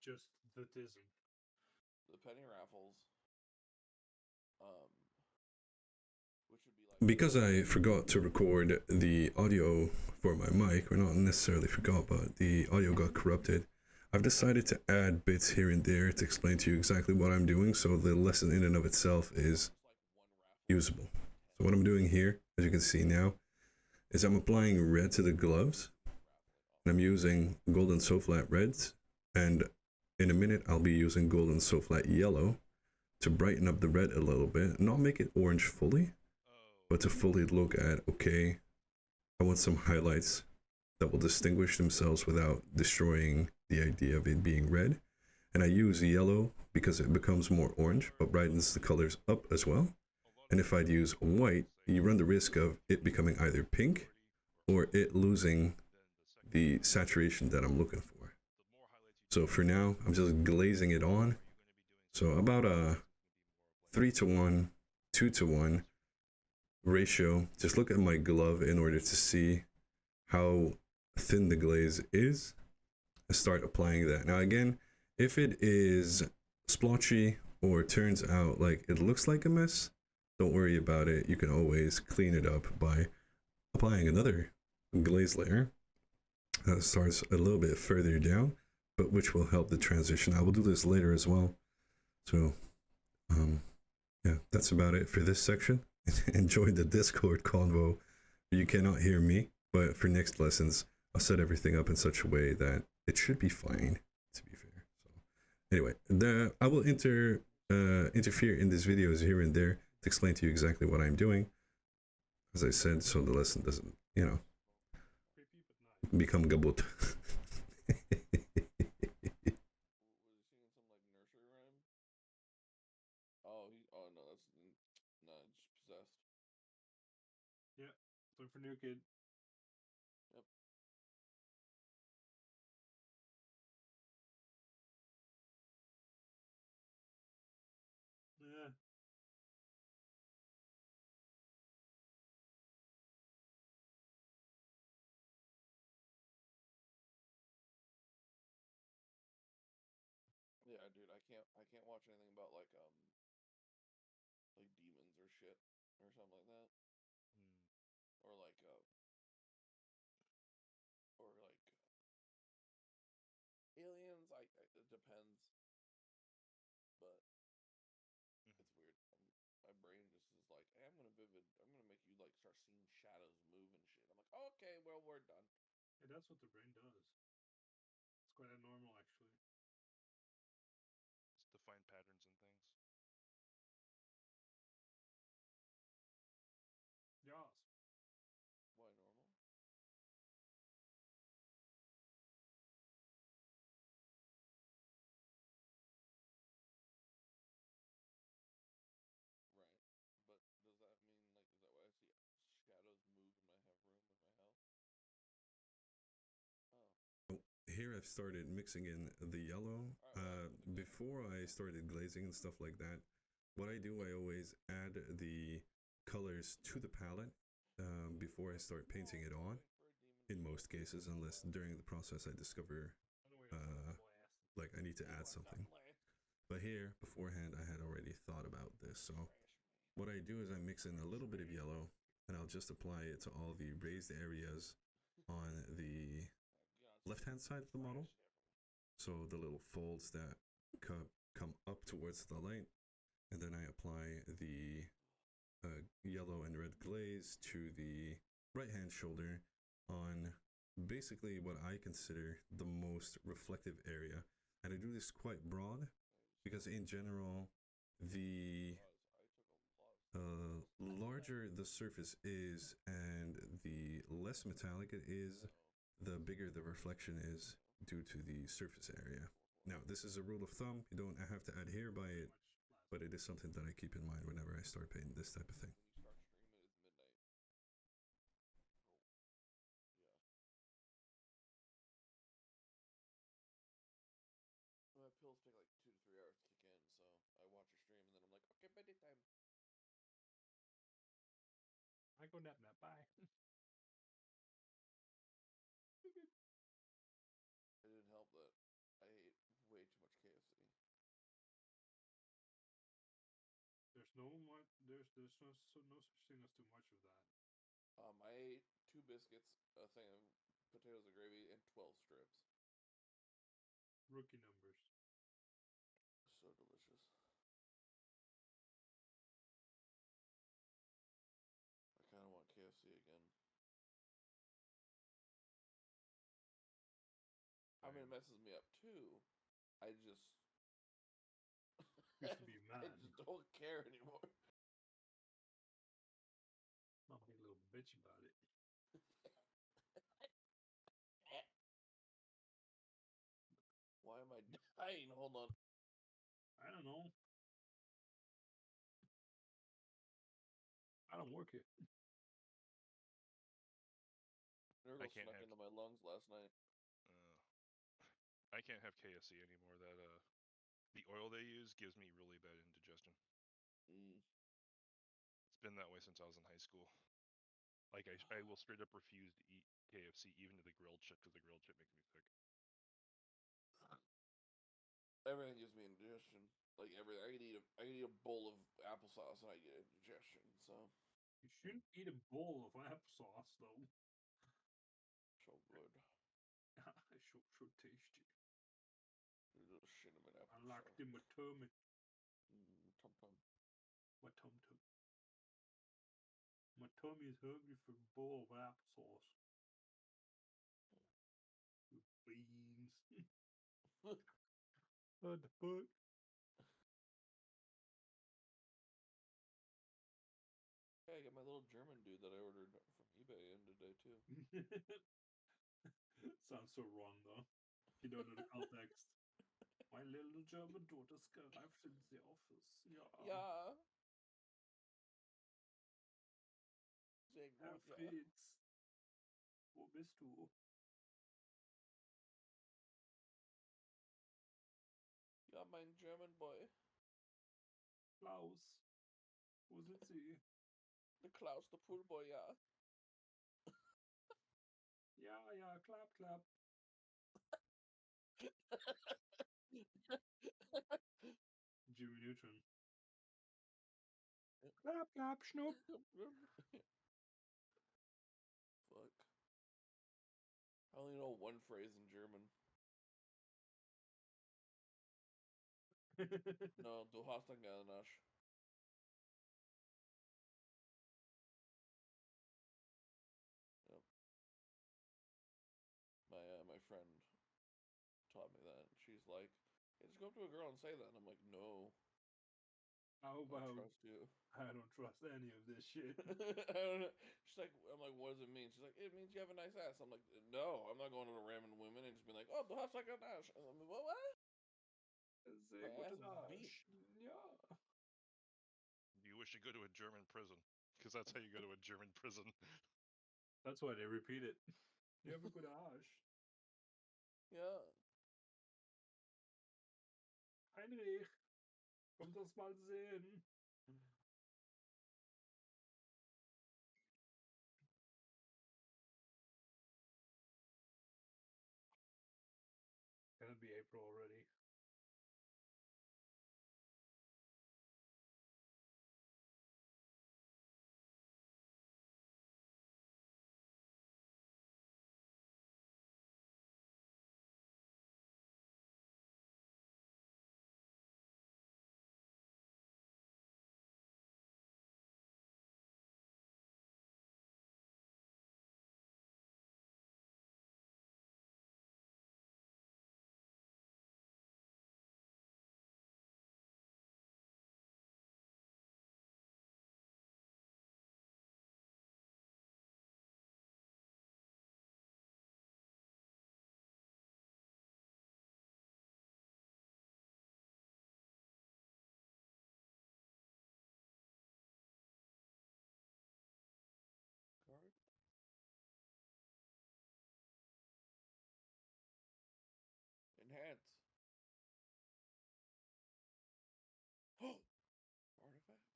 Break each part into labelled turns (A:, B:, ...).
A: just the tism.
B: The penny raffles. Which would be like,
C: because I forgot to record the audio for my mic, or not necessarily forgot, but the audio got corrupted. I've decided to add bits here and there to explain to you exactly what I'm doing, so the lesson in and of itself is usable. So what I'm doing here, as you can see now, is I'm applying red to the gloves, and I'm using golden so flat reds, and in a minute I'll be using golden so flat yellow to brighten up the red a little bit, not make it orange fully, but to fully look at, okay, I want some highlights that will distinguish themselves without destroying the idea of it being red. And I use yellow because it becomes more orange, but brightens the colors up as well. And if I'd use white, you run the risk of it becoming either pink or it losing the saturation that I'm looking for. So for now, I'm just glazing it on. So about a 3-to-1, 2-to-1 ratio. Just look at my glove in order to see how thin the glaze is and start applying that. Now again, if it is splotchy or turns out like it looks like a mess, don't worry about it. You can always clean it up by applying another glaze layer that starts a little bit further down, but which will help the transition. I will do this later as well. So yeah, that's about it for this section. Enjoy the Discord convo. You cannot hear me, but for next lessons, I'll set everything up in such a way that it should be fine, to be fair. So anyway, I will interfere in these videos here and there to explain to you exactly what I'm doing, as I said, so the lesson doesn't, become gabut.
A: Yeah, look for new kid.
B: Yep.
A: Yeah.
B: Yeah, dude, I can't watch anything about like demons or shit or something like that. Or like aliens. It depends, but it's weird. My brain just is like, hey, I'm gonna make you like start seeing shadows move and shit. I'm like, okay, well, we're done.
A: Yeah, that's what the brain does. It's quite abnormal, actually.
D: It's define patterns and things.
A: Yes.
B: Why normal? Right. But does that mean is that why I see shadows move when I have room in my house? Oh.
C: Here I've started mixing in the yellow. Before I started glazing and stuff like that, what I do, I always add the colors to the palette before I start painting it on, in most cases, unless during the process I discover like I need to add something. But here, beforehand, I had already thought about this. So what I do is I mix in a little bit of yellow, and I'll just apply it to all the raised areas on the left-hand side of the model. So the little folds that come up towards the light, and then I apply the yellow and red glaze to the right-hand shoulder on basically what I consider the most reflective area. And I do this quite broad because in general, the larger the surface is and the less metallic it is, the bigger the reflection is due to the surface area. Now, this is a rule of thumb. You don't have to adhere by it, but it is something that I keep in mind whenever I start painting this type of thing.
B: My pills take like 2 to 3 hours to kick in, so I watch your stream and then I'm like, okay, bedtime.
A: I go nap. Bye.
B: It didn't help that I ate way too
A: There's no such thing as too much of that.
B: I ate 2 biscuits, a thing of potatoes and gravy, and 12 strips.
A: Rookie numbers.
B: So delicious. I kind of want KFC again. I mean, it messes me up too. I just
A: Used to be
B: I
A: mad.
B: just don't care anymore.
A: I'll be a little bitch about it.
B: Why am I dying? Hold on.
A: I don't know. I don't work here.
B: Nurgle snuck into my lungs last night.
D: I can't have KFC anymore. That the oil they use gives me really bad indigestion. It's been that way since I was in high school. Like I will straight up refuse to eat KFC even to the grilled chip because the grilled chip makes me sick.
B: Everything gives me indigestion. Like everything, I can eat a bowl of applesauce and I get indigestion. So
A: you shouldn't eat a bowl of applesauce though.
B: So good.
A: It's so tasty.
B: A little cinnamon apple.
A: I like it in my tummy.
B: Tum tum.
A: My tum tum. My tummy is hungry for a bowl of applesauce. With beans. What the fuck?
B: Yeah, I got my little German dude that I ordered from eBay in today too.
A: Sounds so wrong though. You don't know the context. My little German daughter's arrived in the office.
B: Yeah. Sehr
A: Herr
B: gut, ja.
A: Fritz, wo bist du?
B: Ja, mein German boy.
A: Klaus, wo sind Sie?
B: The Klaus, the pool boy, ja.
A: Ja, clap, clap. Jimmy Neutron. Clap, clap, schnupp.
B: Fuck. I only know one phrase in German. No, du hast einen geilen Arsch. Yep. My friend taught me that. She's like, hey, just go up to a girl and say that. And I'm like, no.
A: How
B: I don't
A: about
B: trust you.
A: I don't trust any of this shit.
B: I don't know. She's like, I'm like, what does it mean? She's like, it means you have a nice ass. I'm like, no, I'm not going to the random women and just being like, oh, du hast einen Arsch. I'm like, what?
A: Sehr
B: My ass
A: guten
B: beat.
A: Arsch. Ja.
D: You wish you go to a German prison because that's how you go to a German prison.
A: That's why they repeat it. You have a good Arsch.
B: Yeah.
A: Heinrich, komm das mal sehen. Gonna be April already.
B: Card? Enhance. Oh! Artifacts?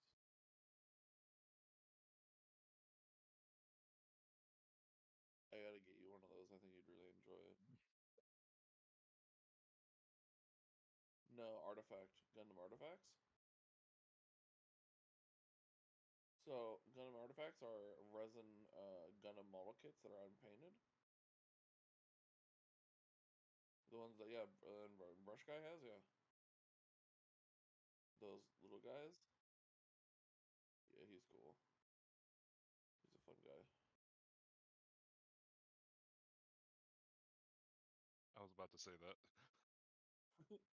B: I gotta get you one of those. I think you'd really enjoy it. No, Artifact. Gundam Artifacts? So Gundam artifacts are resin Gundam model kits that are unpainted. The ones that Brush Guy has, yeah. Those little guys. Yeah, he's cool. He's a fun guy.
D: I was about to say that.
B: Perfect.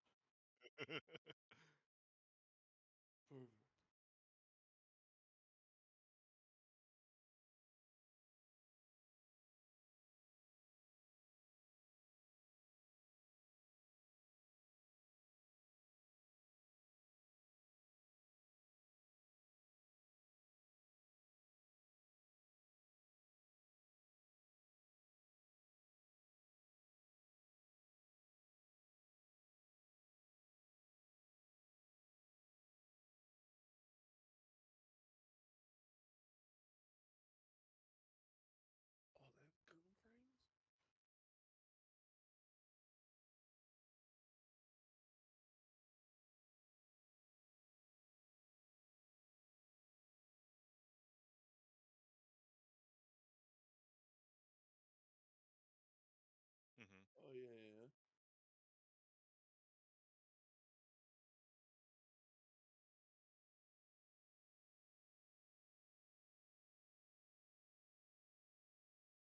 B: Oh, they have Gundam frames?
D: Mm-hmm.
B: Oh, yeah.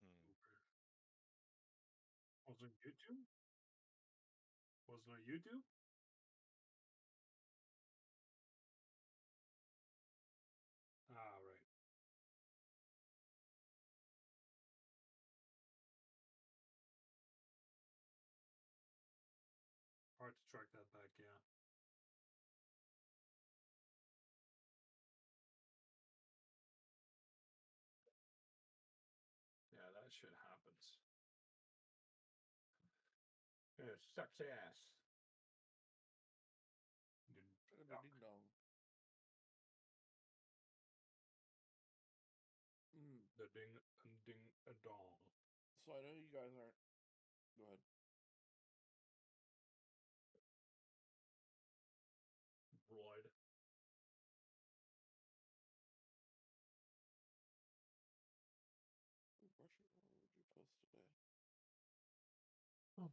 D: Hmm.
A: Was it YouTube? Was it on YouTube? Ah, right. Hard to track that back, yeah. Yeah, that shit happens. Yeah, sexy ass.
B: Ding dong.
A: The ding and ding a dong.
B: So I know you guys aren't. Go ahead.
A: Roid.
B: What would you post today?
A: Oh.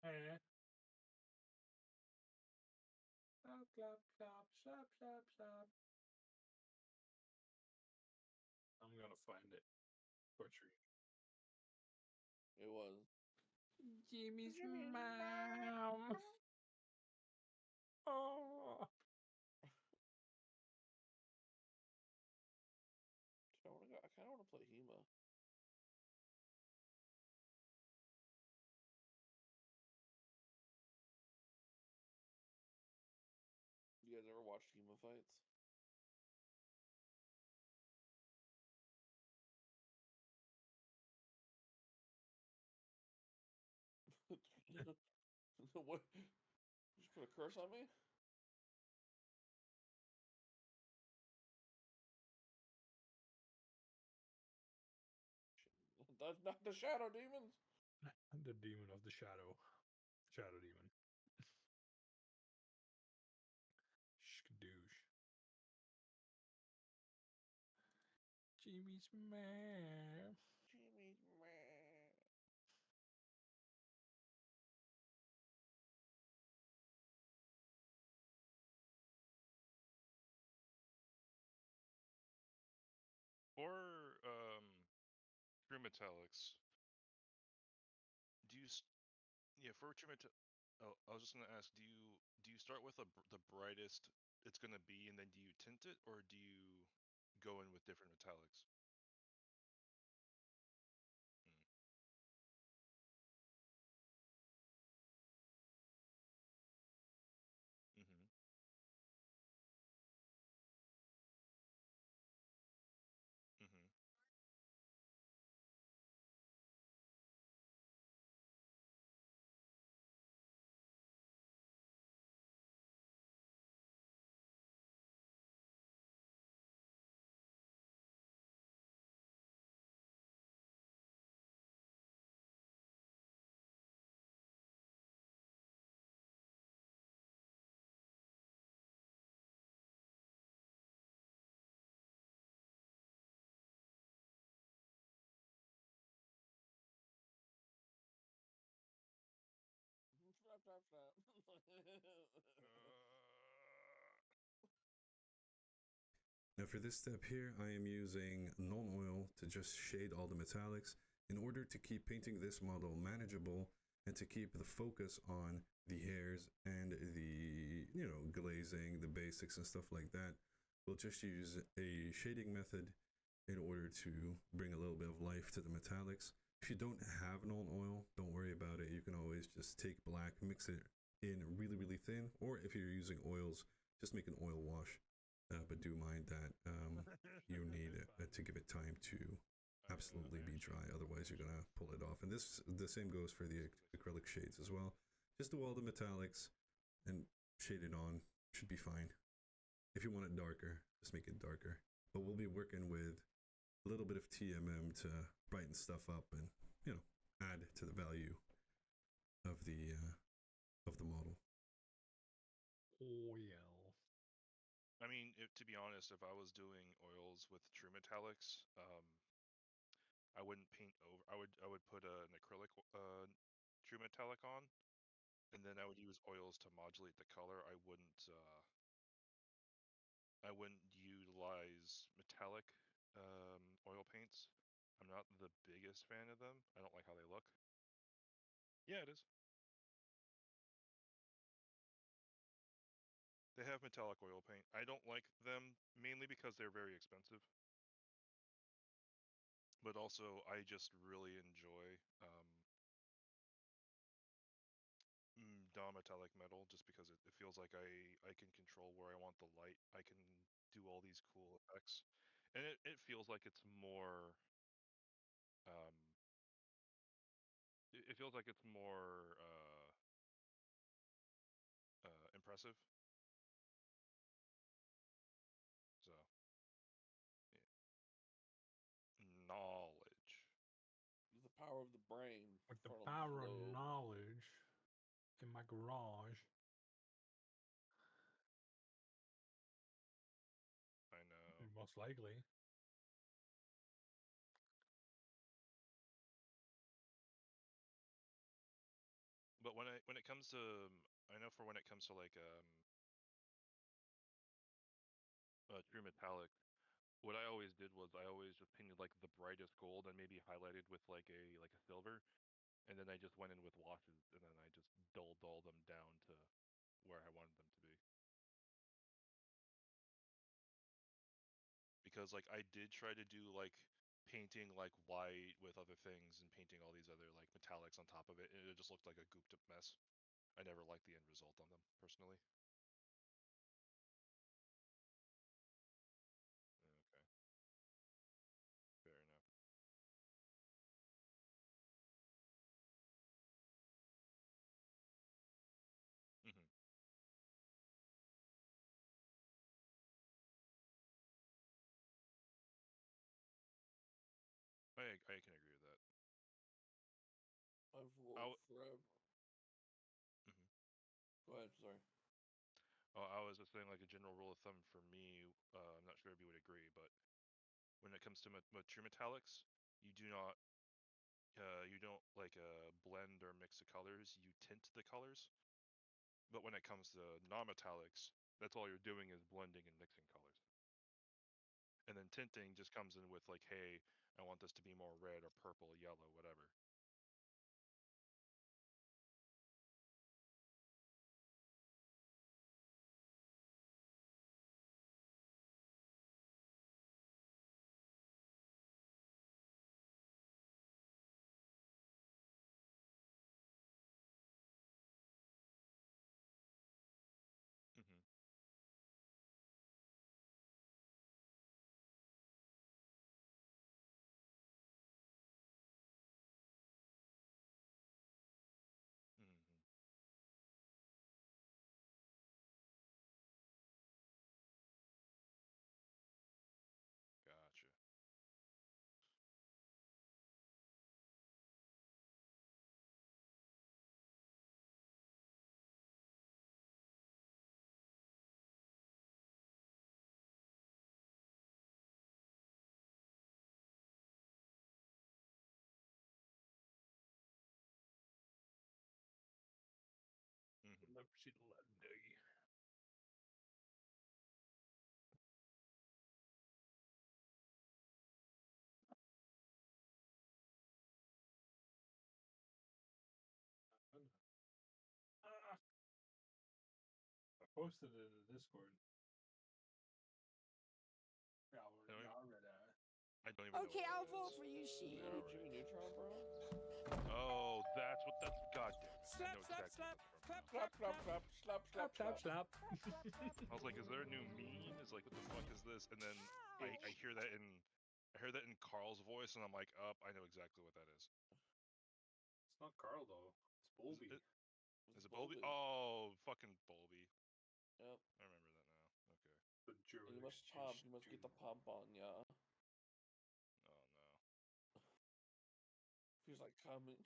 A: Hey. Clap, clap, clap, slap, slap, slap. I'm gonna find it. Butchery.
B: It was.
A: Jimmy's mom. Oh.
B: I kind of want to play Hema. You guys ever watched Hema fights? What? You just put a curse on me? That's not the Shadow Demons.
A: The demon of the shadow. Shadow demon. Skadoosh. Jimmy's mom.
B: Jimmy's man.
D: For true metallics, do you? Yeah, for true metal. Oh, I was just gonna ask, do you start with the brightest it's gonna be, and then do you tint it, or do you go in with different metallics? Mm. Mm-hmm. Mm-hmm.
B: snap.
C: Now for this step here, I am using non-oil to just shade all the metallics in order to keep painting this model manageable and to keep the focus on the hairs and the, glazing, the basics and stuff like that. We'll just use a shading method in order to bring a little bit of life to the metallics. If you don't have non-oil, don't worry about it. You can always just take black, mix it in really, really thin, or if you're using oils, just make an oil wash. But do mind that you need to give it time to absolutely be dry. Otherwise, you're gonna pull it off. And the same goes for the acrylic shades as well. Just do all the metallics and shade it on. Should be fine. If you want it darker, just make it darker. But we'll be working with a little bit of TMM to brighten stuff up and add to the value of the model.
A: Oh yeah.
D: I mean, to be honest, if I was doing oils with true metallics, I wouldn't paint over. I would put an acrylic true metallic on, and then I would use oils to modulate the color. I wouldn't utilize metallic oil paints. I'm not the biggest fan of them. I don't like how they look. Yeah, it is. They have metallic oil paint. I don't like them mainly because they're very expensive. But also, I just really enjoy non-metallic metal just because it feels like I can control where I want the light. I can do all these cool effects. And it feels like it's more um, it feels like it's more impressive. So, yeah. Knowledge.
B: The power of the brain.
A: With the
B: frontal
A: power of
B: lobe.
A: knowledge in my garage.
D: I know.
A: Most likely.
D: But when it comes to, I know for when it comes to like true metallic, what I always did was I always just painted like the brightest gold and maybe highlighted with like a silver, and then I just went in with washes and then I just dulled all them down to where I wanted them to be. Because like I did try to do like painting like white with other things and painting all these other like metallics on top of it, and it just looked like a gooped up mess. I never liked the end result on them personally. Okay, fair enough. Hmm. I can agree with that.
B: I've rolled forever.
D: Mhm.
B: Go ahead, sorry.
D: Oh, I was just saying, like a general rule of thumb for me. I'm not sure if you would agree, but when it comes to true metallics, you do not, you don't like blend or mix the colors. You tint the colors. But when it comes to non-metallics, that's all you're doing is blending and mixing colors. And then tinting just comes in with like, hey, I want this to be more red or purple, yellow, whatever. Hmm.
A: Posted it in the Discord. Yeah, I read that.
D: I don't even know.
E: Okay,
D: what
E: I'll
D: that
E: vote
D: is.
E: for you, she.
B: You know Jimmy Neutron, bro?
D: Oh, that's what that's. God damn it!
E: Slap,
D: I know
E: slap,
D: exactly
E: slap,
D: what that's
E: clap,
D: from now.
B: Clap, clap, clap, slap, slap, slap.
D: I was like, is there a new meme? Is like, what the fuck is this? And then I hear that in Carl's voice, and I'm like, up, I know exactly what that is.
A: It's not Carl though. It's Bolby.
D: Is it Bolby? Oh, fucking Bolby.
B: Yep.
D: I remember that now. Okay.
A: The German
B: You must
A: exchange
B: pump. You must get the
A: student.
B: pump on, yeah.
D: Oh no.
B: Feels like coming.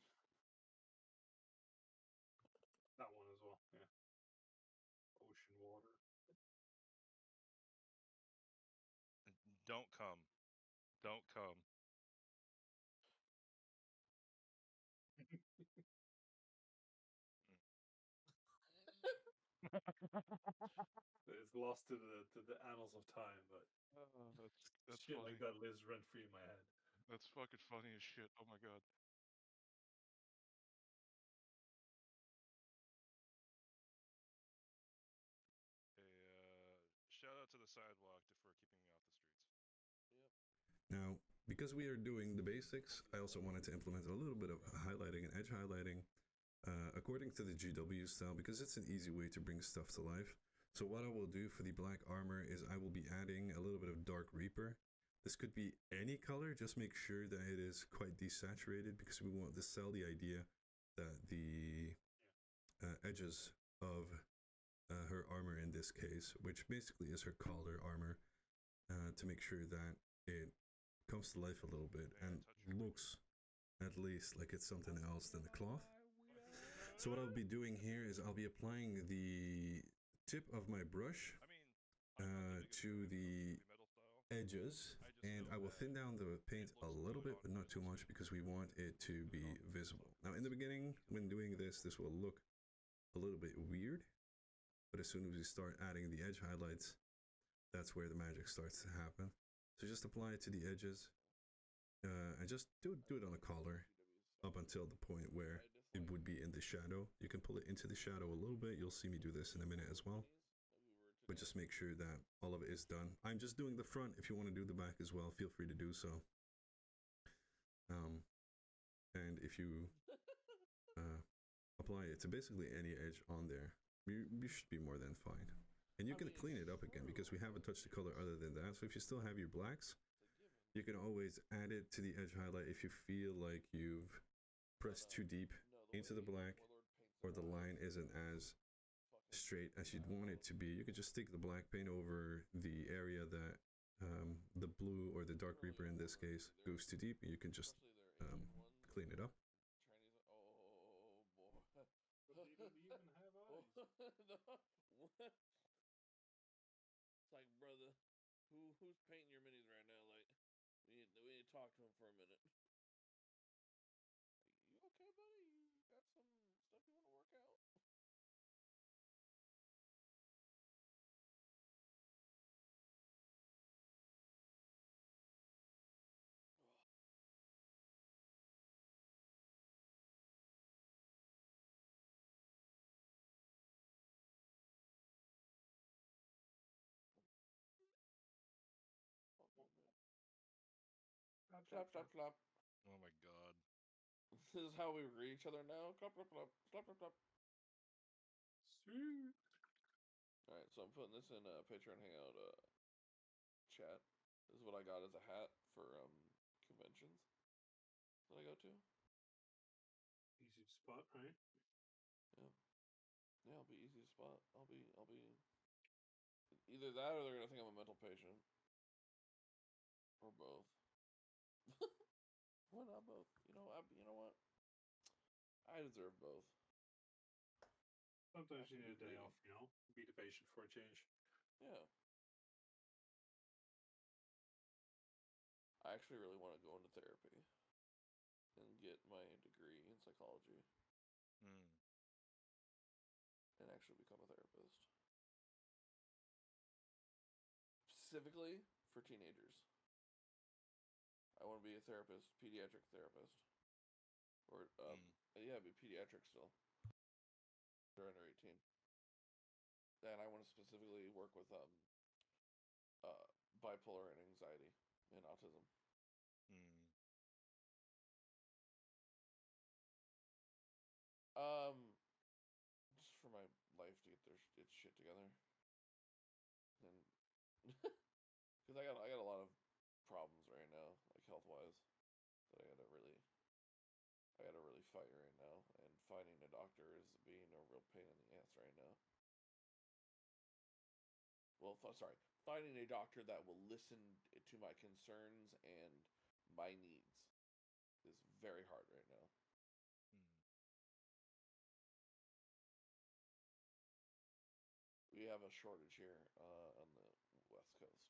A: That one as well. Yeah. Ocean water.
D: Don't come. Don't come.
A: It's lost to the annals of time, but
D: That's
A: shit
D: funny.
A: like that lives rent free in my head.
D: That's fucking funny as shit. Oh my god. Shout out to the sidewalk for keeping me off the streets.
B: Yep.
C: Now, because we are doing the basics, I also wanted to implement a little bit of highlighting and edge highlighting according to the GW style, because it's an easy way to bring stuff to life. So what I will do for the black armor is I will be adding a little bit of Dark Reaper. This could be any color, just make sure that it is quite desaturated, because we want to sell the idea that the edges of her armor in this case, which basically is her collar armor, to make sure that it comes to life a little bit and looks at least like it's something else than the cloth. So what I'll be doing here is I'll be applying the tip of my brush to the edges, and I will thin down the paint a little bit, but not too much, because we want it to be visible. Now in the beginning, when doing this will look a little bit weird, but as soon as we start adding the edge highlights, that's where the magic starts to happen. So just apply it to the edges, and just do it on a collar up until the point where it would be in the shadow. You can pull it into the shadow a little bit. You'll see me do this in a minute as well. But just make sure that all of it is done. I'm just doing the front. If you want to do the back as well, feel free to do so. And if you apply it to basically any edge on there, you should be more than fine. And you can clean it up again, because we haven't touched the color other than that. So if you still have your blacks, you can always add it to the edge highlight if you feel like you've pressed too deep into the black, or the line isn't as straight as you'd want it to be. You could just stick the black paint over the area that the blue or the Dark Reaper in this case goes too deep, and you can just clean it up.
B: Oh boy.
A: But they don't even have eyes.
B: It's like, brother, who's painting your minis right now? Like, we need to talk to him for a minute. You okay, buddy? You got some stuff you want to work out? Clap, clap, clap.
D: Oh my god.
B: This is how we greet each other now. Clap, clap, clap, clap, clap, clap.
A: Sweet.
B: Alright, so I'm putting this in a Patreon Hangout chat. This is what I got as a hat for conventions that I go to.
A: Easy to spot, right?
B: Yeah. Yeah, I'll be easy to spot. I'll be either that, or they're gonna think I'm a mental patient. Or both. Why not both? You know what? I deserve both.
A: Sometimes you
B: Actually,
A: need a day
B: really.
A: off, you know? Be the patient for a change.
B: Yeah. I actually really want to go into therapy and get my degree in psychology and actually become a therapist. Specifically for teenagers. I want to be a therapist, pediatric therapist. Or, yeah, be pediatric still. They're under 18. and I want to specifically work with bipolar and anxiety and autism.
D: Mm.
B: Just for my life to get its shit together, and because I got a lot of problems right now, like health wise, that I gotta really fight right now, and finding a doctor is being a real pain in the ass right now. Well, sorry, finding a doctor that will listen to my concerns and my needs is very hard right now.
D: Mm.
B: We have a shortage here on the West Coast.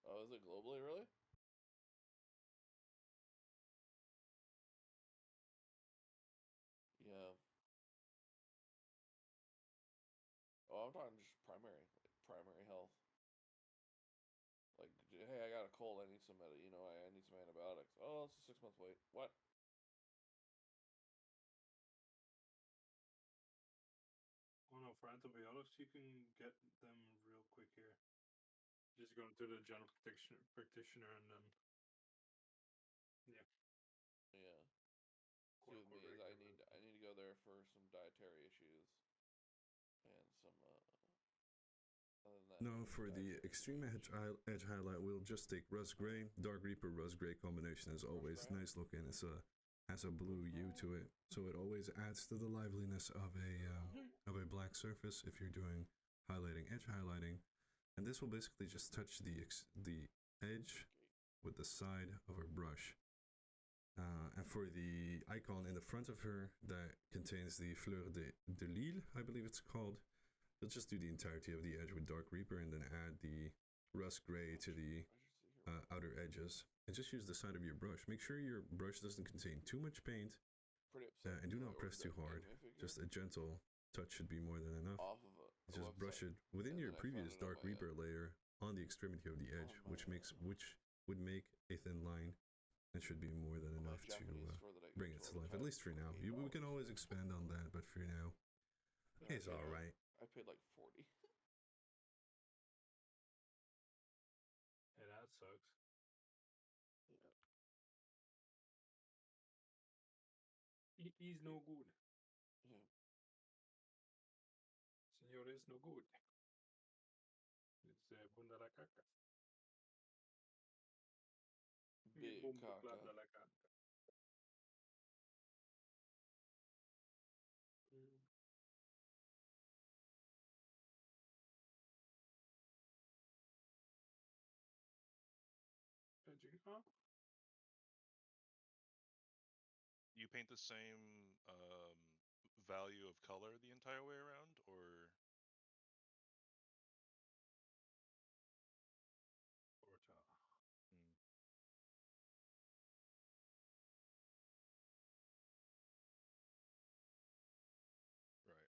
B: Oh, is it globally, really? Yeah. Oh, I'm talking just primary health. Like, hey, I got a cold. I need some, I need some antibiotics. Oh, it's a 6 month wait. What?
A: Oh no, for antibiotics you can get them real quick here. Just go to the general practitioner and then yeah.
B: Yeah. See, with me is I need to go there for some dietary issues and some. Other than that,
C: No, for the extreme edge highlight, we'll just take rust gray. Dark Reaper rust gray combination is always nice looking. It's has a blue hue to it, so it always adds to the liveliness of a black surface if you're doing edge highlighting. And this will basically just touch the edge with the side of her brush. And for the icon in the front of her that contains the Fleur de Lille, I believe it's called, you'll just do the entirety of the edge with Dark Reaper and then add the rust gray to the outer edges. And just use the side of your brush. Make sure your brush doesn't contain too much paint. And do not press too hard. Just a gentle touch should be more than enough. Just brush it within your previous Dark Reaper layer on the extremity of the edge, which would make a thin line. It should be more than enough to bring it to life, at least for now. We can always expand on that, but for now, it's alright.
B: I paid like 40.
A: Yeah, that sucks.
B: Yeah.
A: He's no good.
B: Yeah.
A: Señor is no good. It's bunda la caca.
B: Big
A: Bumbo
B: caca.
A: plata la caca. Edging up.
D: You paint the same value of color the entire way around, or? Mm. Right.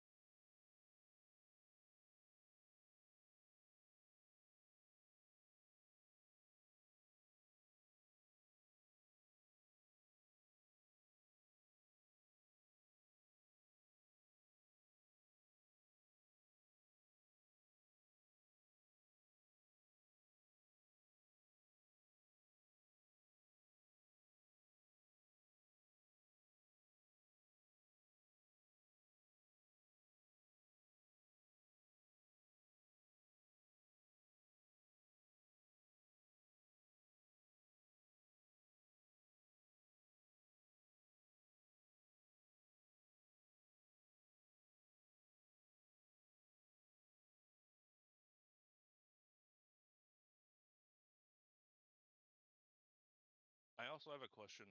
D: I also have a question.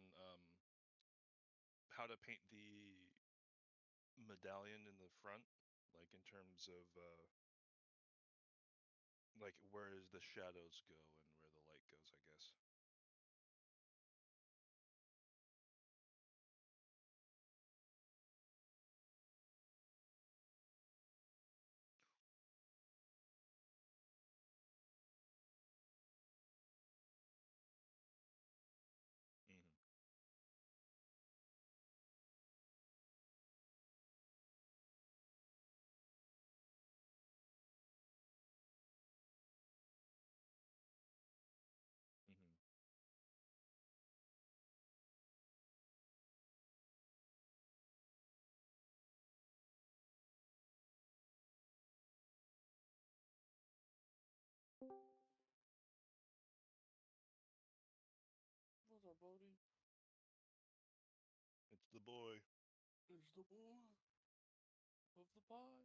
D: How to paint the medallion in the front, like in terms of like where does the shadows go and where the light goes, I guess. Mm-hmm.
B: Bodie?
D: It's the boy.
B: It's the boy of the pie.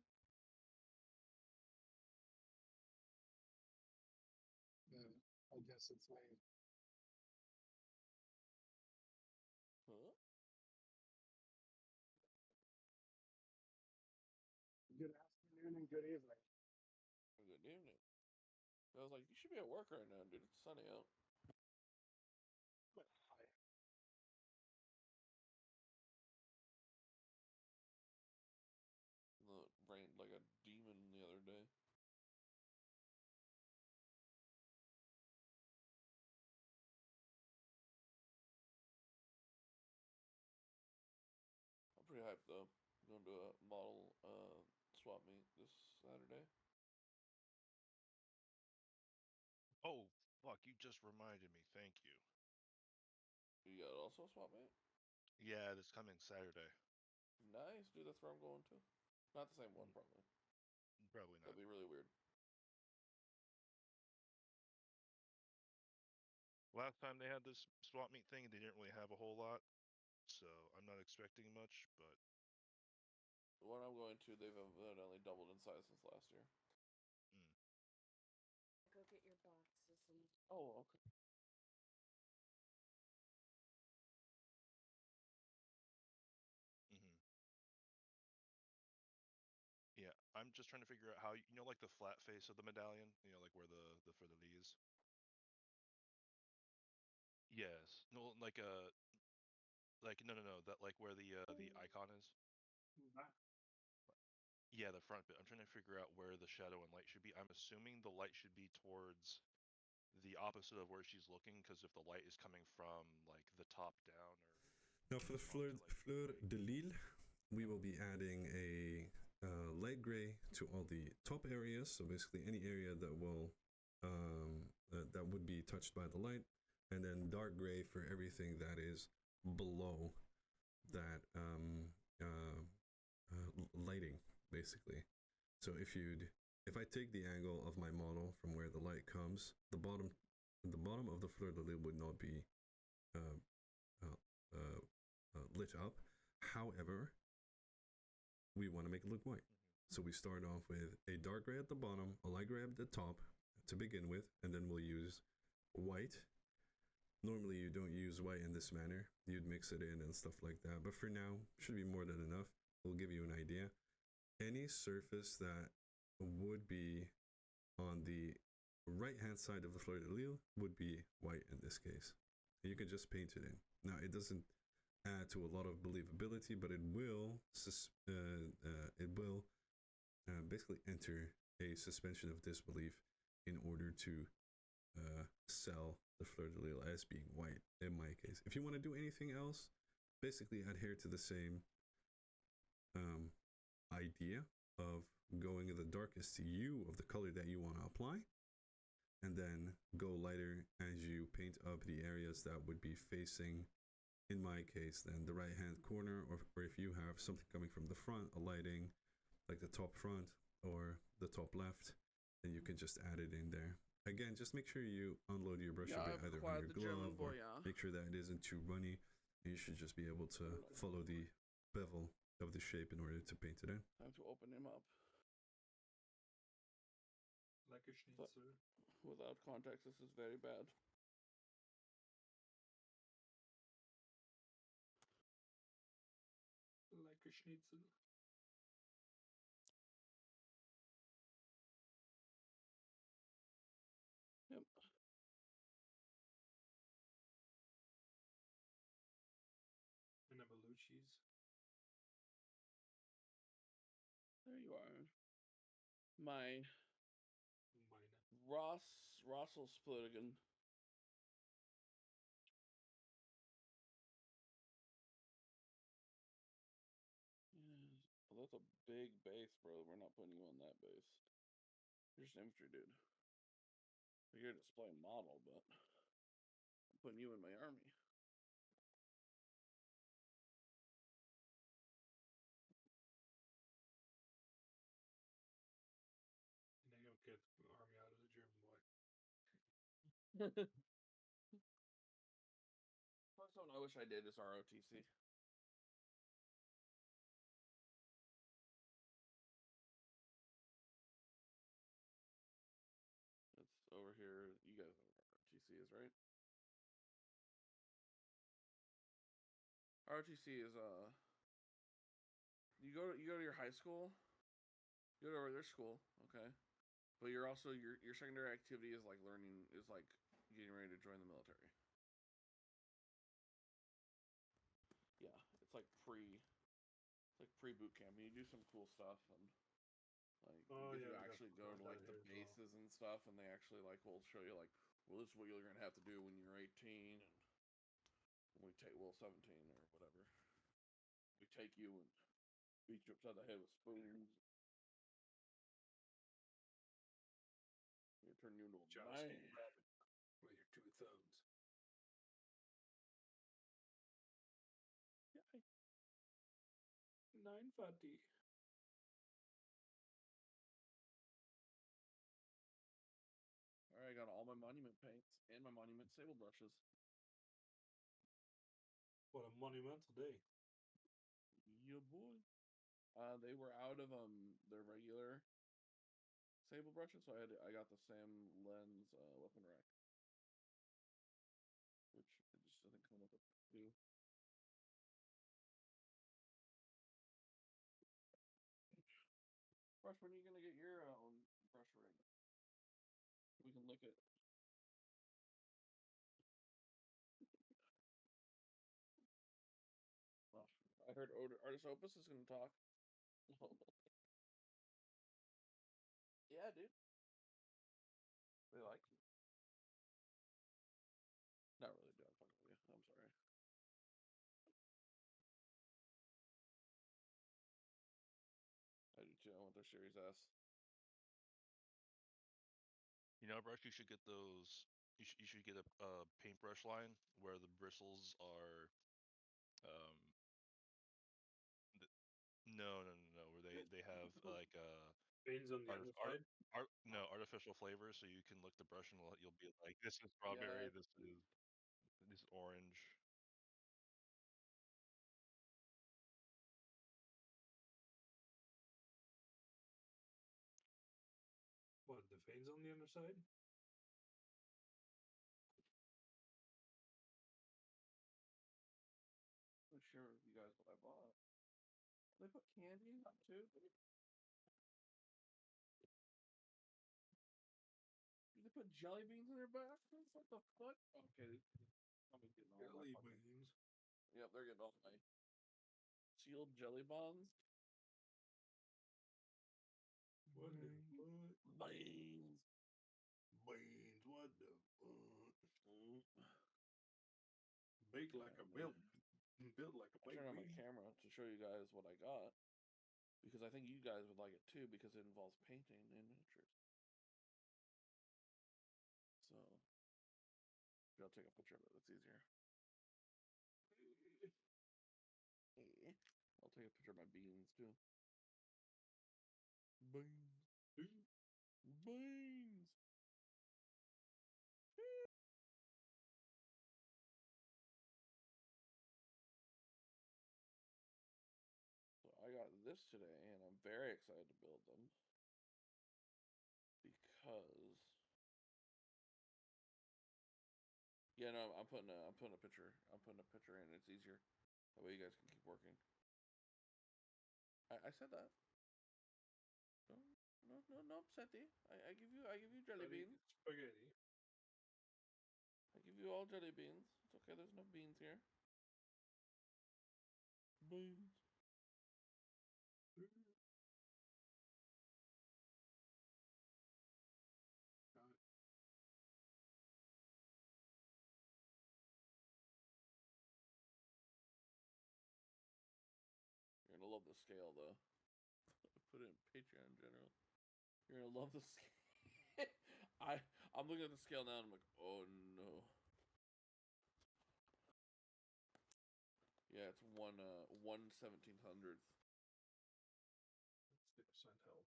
A: I guess it's me.
B: Huh?
A: Good afternoon and good evening.
B: Good evening. I was like, you should be at work right now, dude. It's sunny out.
A: But hi.
B: It rained like a demon the other day. I'm pretty hyped though. I'm going to a model swap meet this Saturday.
D: Oh, fuck, you just reminded me. Thank you.
B: You got also a swap meet?
D: Yeah, this coming Saturday.
B: Nice, dude. That's where I'm going to. Not the same one, probably.
D: Probably not.
B: That'd be really weird.
D: Last time they had this swap meet thing, they didn't really have a whole lot, so I'm not expecting much, but
B: The one I'm going to, they've evidently doubled in size since last year.
E: Go get your boxes and
B: Oh, okay.
D: yeah, I'm just trying to figure out how, like the flat face of the medallion, like where the for the Ds. Yes, no, like no, that like where the icon is.
A: That
D: Yeah, the front bit. I'm trying to figure out where the shadow and light should be. I'm assuming the light should be towards the opposite of where she's looking, because if the light is coming from like the top down or
C: Now for the fleur de lille, we will be adding a light gray to all the top areas. So basically any area that will that would be touched by the light, and then dark gray for everything that is below that lighting, basically. So if I take the angle of my model from where the light comes, the bottom of the fleur de lille would not be lit up. However, we want to make it look white. So we start off with a dark gray at the bottom, a light gray at the top to begin with, and then we'll use white. Normally you don't use white in this manner. You'd mix it in and stuff like that. But for now, should be more than enough. We'll give you an idea. Any surface that would be on the right hand side of the fleur de lille would be white in this case. And you can just paint it in. Now it doesn't add to a lot of believability, but it will basically enter a suspension of disbelief in order to sell the fleur de lille as being white in my case. If you want to do anything else, basically adhere to the same idea of going in the darkest hue of the color that you want to apply, and then go lighter as you paint up the areas that would be facing, in my case, then the right hand corner, or if you have something coming from the front, a lighting like the top front or the top left, then you can just add it in there. Again, just make sure you unload your brush a bit either on your glove, or make sure that it isn't too runny. You should just be able to follow the bevel of the shape in order to paint it in.
B: Time to open him up.
A: like a schnitzel.
B: Without context, this is very bad.
A: Like a schnitzel.
B: Yep.
A: And a Belucci's.
B: There you are. My
A: Mine.
B: Russell split again. Yeah. Well, that's a big base, bro. We're not putting you on that base. You're just an infantry dude. You're a display model, but I'm putting you in my army.
A: And then you'll get the army out of the German boy.
B: wish I did is ROTC. It's over here. You guys know what ROTC is, right? ROTC is you go to your high school, you go to their school, okay? But you're also your secondary activity is like learning is like getting ready to join the military. Yeah, it's like pre boot camp. You do some cool stuff and like you get to actually go to like the bases and stuff, and they actually like will show you like, well, this is what you're gonna have to do when you're 18, and when we take 17 or whatever, we take you and beat you upside the head with spoons. We turn you into a man
A: with your 2 thumbs.
B: Yeah.
A: 950.
B: All right, I got all my monument paints and my monument sable brushes.
A: What a monumental day.
B: Yeah, boy. They were out of their regular sable brushes, so I got the Sam Lens weapon rack, which I just doesn't come with a two. Brush, when are you gonna get your brush ring? We can lick it. Oh, I heard Artist Opus is gonna talk. Yeah, dude. They like you. Not really, dude. I'm fucking with you. I'm sorry. I do too. I want their Series S.
D: You know, Brush, you should get those. You should get a paintbrush line where the bristles are, no, where they have like
A: Veins on the underside.
D: artificial flavors, so you can look the brush and you'll be like, this is strawberry,
B: Yeah,
D: this is orange.
A: What, the veins on the underside?
B: I'm sure you guys what I bought. They put candy in that too. They put jelly beans in their baskets. What the fuck? Okay, I'm getting all
A: Jelly
B: my fucking...
A: beans.
B: Yep, they're getting all my sealed jelly bonds.
A: What the fuck?
B: Beans.
A: Beans. What the fuck? Baked like a milk. Built like a
B: I
A: baked
B: turned on my
A: bean.
B: camera to show you guys what I got, because I think you guys would like it too, because it involves painting and miniatures. So I'll take a picture of it. That's easier. I'll take a picture of my beans too. Beans. Beans. So I got this today, and I'm very excited to build them because, yeah, no, I'm putting a picture in. It's easier that way. You guys can keep working. I said that. No, Seti. I give you jelly beans.
A: Spaghetti.
B: I give you all jelly beans. It's okay. There's no beans here. Beans. You're gonna love the scale though. Put it in Patreon in general. You're gonna love the scale. I'm looking at the scale now and I'm like, oh no. Yeah, it's 1/1700th.
A: Let's send help.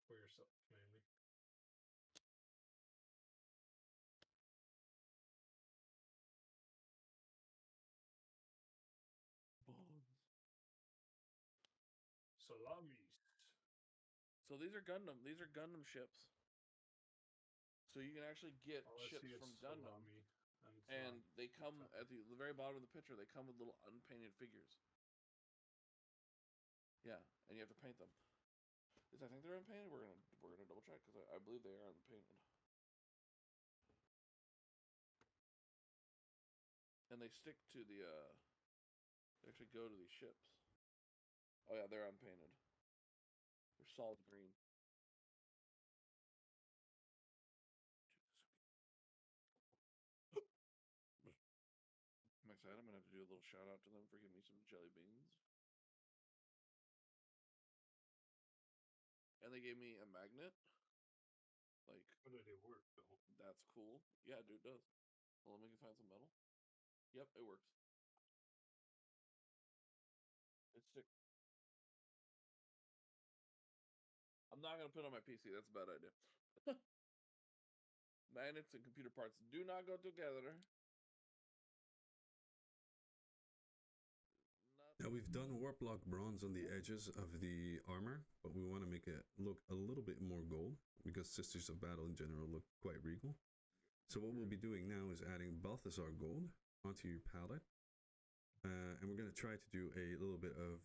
A: For yourself, mainly. Salamis.
B: So these are Gundam. These are Gundam ships. So you can actually get
A: All I
B: ships
A: see
B: from
A: is
B: Gundam,
A: salami, and, it's
B: and
A: not
B: they come
A: salami.
B: at the very bottom of the picture. They come with little unpainted figures. Yeah, and you have to paint them. I think they're unpainted. We're gonna double check because I believe they are unpainted. And they stick to the they actually go to these ships. Oh yeah, they're unpainted. They're solid green. I'm excited. I'm gonna have to do a little shout out to them for giving me some jelly beans. And they gave me a magnet. Like,
A: How do they work, though?
B: that's cool. Yeah, dude, it does. Well, let me find some metal. Yep, it works. It's sick. I'm not gonna put it on my PC. That's a bad idea. Magnets and computer parts do not go together.
C: Now we've done warplock bronze on the edges of the armor, but we want to make it look a little bit more gold because Sisters of Battle in general look quite regal. So what we'll be doing now is adding Balthasar gold onto your palette. And we're going to try to do a little bit of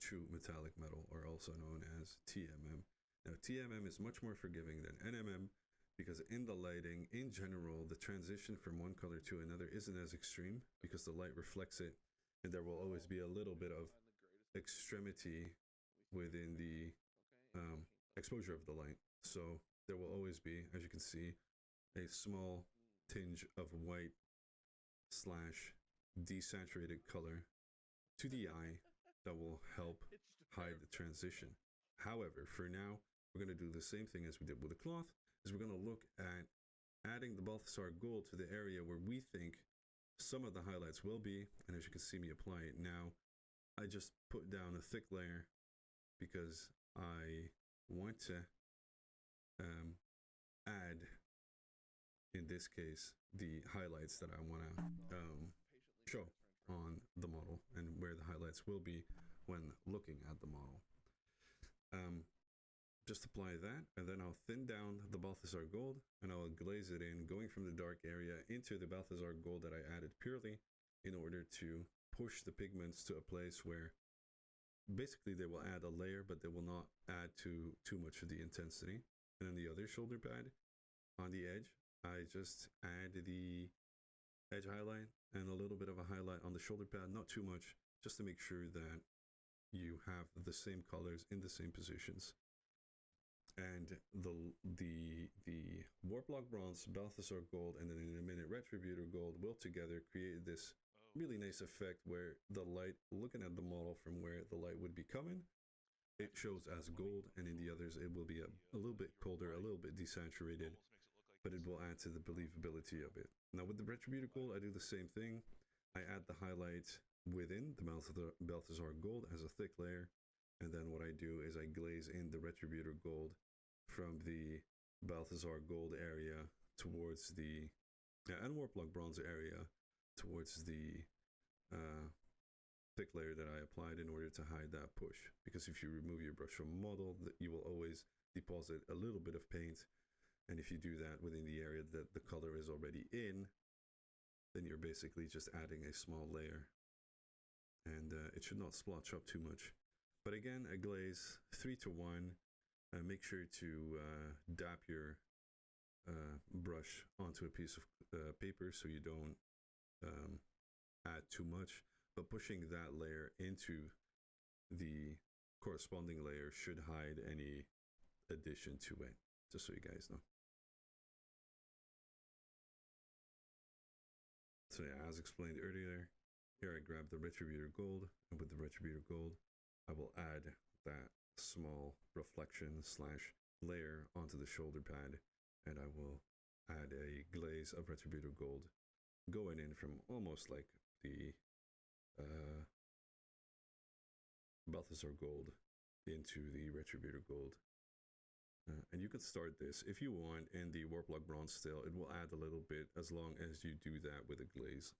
C: true metallic metal, or also known as TMM. Now TMM is much more forgiving than NMM because in the lighting, in general, the transition from one color to another isn't as extreme because the light reflects it, and there will always be a little bit of extremity within the exposure of the light. So there will always be, as you can see, a small tinge of white / desaturated color to the eye that will help hide the transition. However, for now, we're going to do the same thing as we did with the cloth, is we're going to look at adding the Balthasar gold to the area where we think some of the highlights will be, and as you can see me apply it now, I just put down a thick layer because I want to add, in this case, the highlights that I want to show on the model and where the highlights will be when looking at the model. Just apply that, and then I'll thin down the Balthasar gold and I'll glaze it in, going from the dark area into the Balthasar gold that I added purely in order to push the pigments to a place where basically they will add a layer, but they will not add to too much of the intensity. And then the other shoulder pad on the edge, I just add the edge highlight and a little bit of a highlight on the shoulder pad, not too much, just to make sure that you have the same colors in the same positions. And the Warplock Bronze, Balthasar Gold, and then in a minute Retributor Gold will together create this really nice effect where the light, looking at the model from where the light would be coming, it shows as gold, and in the others it will be a little bit colder, a little bit desaturated, but it will add to the believability of it. Now with the Retributor Gold, I do the same thing. I add the highlight within the Balthasar Gold as a thick layer, and then what I do is I glaze in the Retributor Gold from the Balthasar Gold area towards the and Warplock Bronze area towards the thick layer that I applied in order to hide that push. Because if you remove your brush from a model, you will always deposit a little bit of paint, and if you do that within the area that the color is already in, then you're basically just adding a small layer, and it should not splotch up too much. But again, a glaze 3-to-1. Make sure to dap your brush onto a piece of paper so you don't add too much. But pushing that layer into the corresponding layer should hide any addition to it, just so you guys know. So yeah, as explained earlier, here I grab the Retributor Gold, and with the Retributor Gold, I will add that small reflection / layer onto the shoulder pad, and I will add a glaze of Retributor Gold going in from almost like the Balthasar Gold into the Retributor Gold. And you can start this if you want in the Warplock Bronze still. It will add a little bit as long as you do that with a glaze.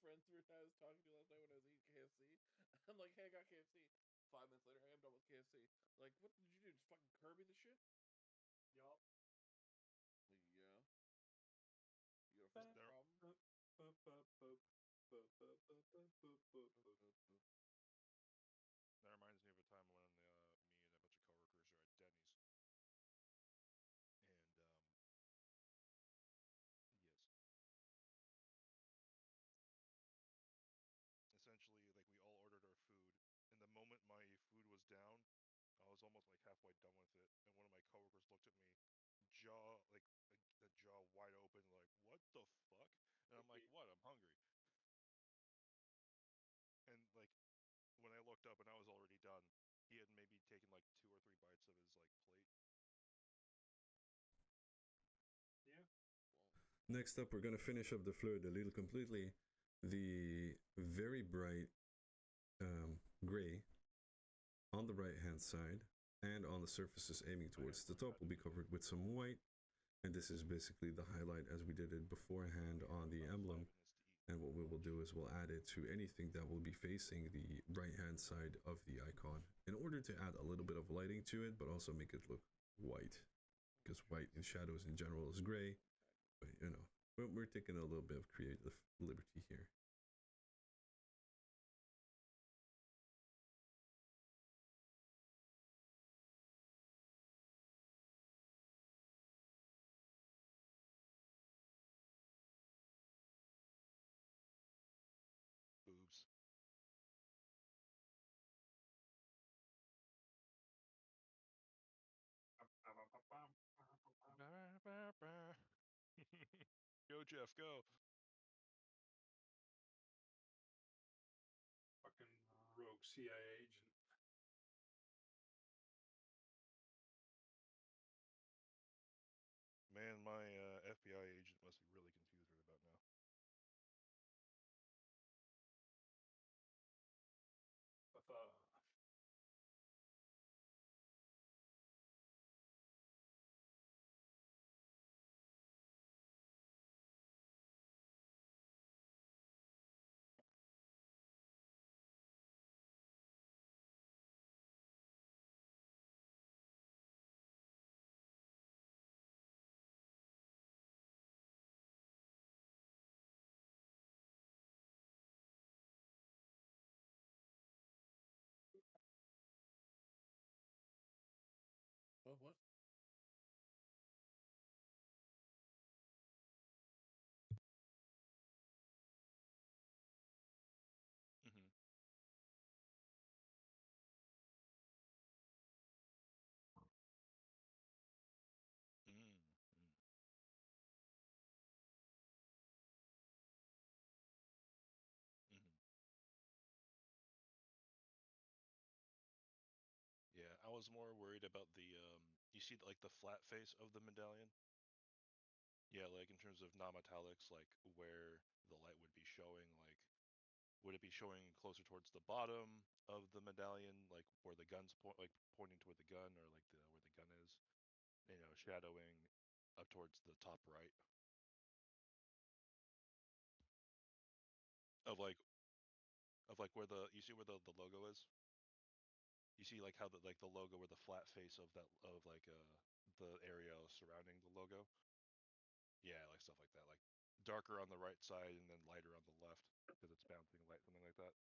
B: friend through I was talking to last night when I was eating KFC. I'm like, hey, I got KFC. 5 minutes later, hey, I'm done with KFC. Like, what did you do? Just fucking Kirby the shit?
A: Yup.
B: Like, yeah. You got a fucking problem?
D: That reminds me of a time when me and a bunch of coworkers are at Denny's, and yes, essentially, like we all ordered our food, and the moment my food was down, I was almost like halfway done with it, and one of my coworkers looked at me, jaw like the jaw wide open, like what the fuck? And I'm like, what? I'm hungry. And like when I looked up and I was already done, he had maybe taken like 2 or 3 bites of his like plate.
A: Yeah.
B: Well,
C: Next up, we're gonna finish up the fleur de lys completely. The very bright gray on the right hand side and on the surfaces aiming towards the top will be covered with some white. And this is basically the highlight as we did it beforehand on the emblem. And what we will do is we'll add it to anything that will be facing the right hand side of the icon in order to add a little bit of lighting to it, but also make it look white. Because white in shadows in general is gray, but you know, we're taking a little bit of creative liberty here.
D: Boobs. Go, Jeff, go.
A: Fucking rogue CIA agent.
D: Man, my FBI agent must be really confused right about now.
A: But
B: oh, what?
D: Mm-hmm. Mm-hmm. Mm-hmm. Yeah, I was more worried about the you see like the flat face of the medallion? Yeah, like in terms of non-metallics, like where the light would be showing, like would it be showing closer towards the bottom of the medallion, like where the gun's like pointing toward the gun, or like the where the gun is, you know, shadowing up towards the top right of like where the you see where the logo is? You see like how the logo where the flat face of that of like the area surrounding the logo? Yeah, like stuff like that, like darker on the right side and then lighter on the left because it's bouncing light, something like that.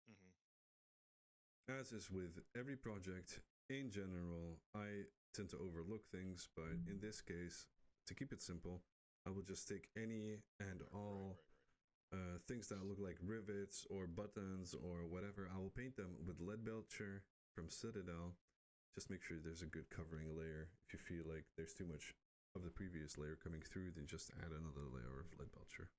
D: Mm-hmm.
C: As is with every project, in general, I tend to overlook things, but in this case, to keep it simple, I will just take any and all things that look like rivets or buttons or whatever. I will paint them with lead belcher from Citadel. Just make sure there's a good covering layer. If you feel like there's too much of the previous layer coming through, then just add another layer of lead belcher.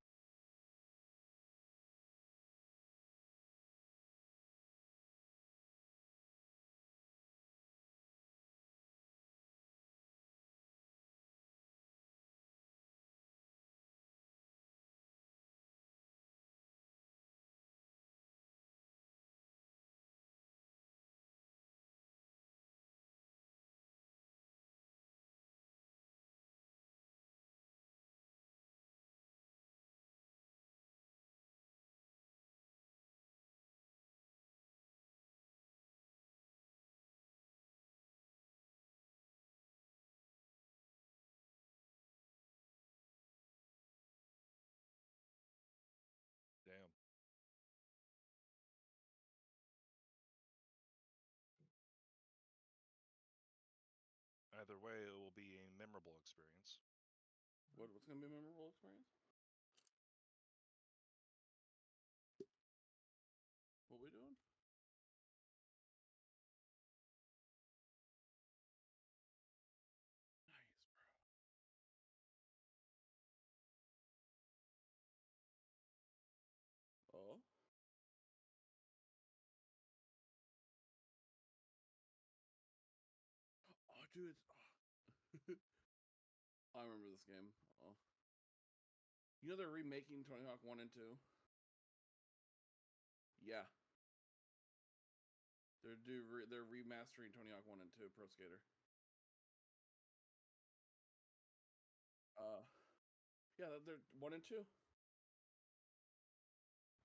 D: either way, it will be a memorable experience.
B: What's gonna be a memorable experience? What we doing? Nice, bro. Oh. Oh, dude. I remember this game. Oh. You know they're remaking Tony Hawk 1 and 2? Yeah. They're remastering Tony Hawk 1 and 2 Pro Skater. Yeah, they're 1 and 2.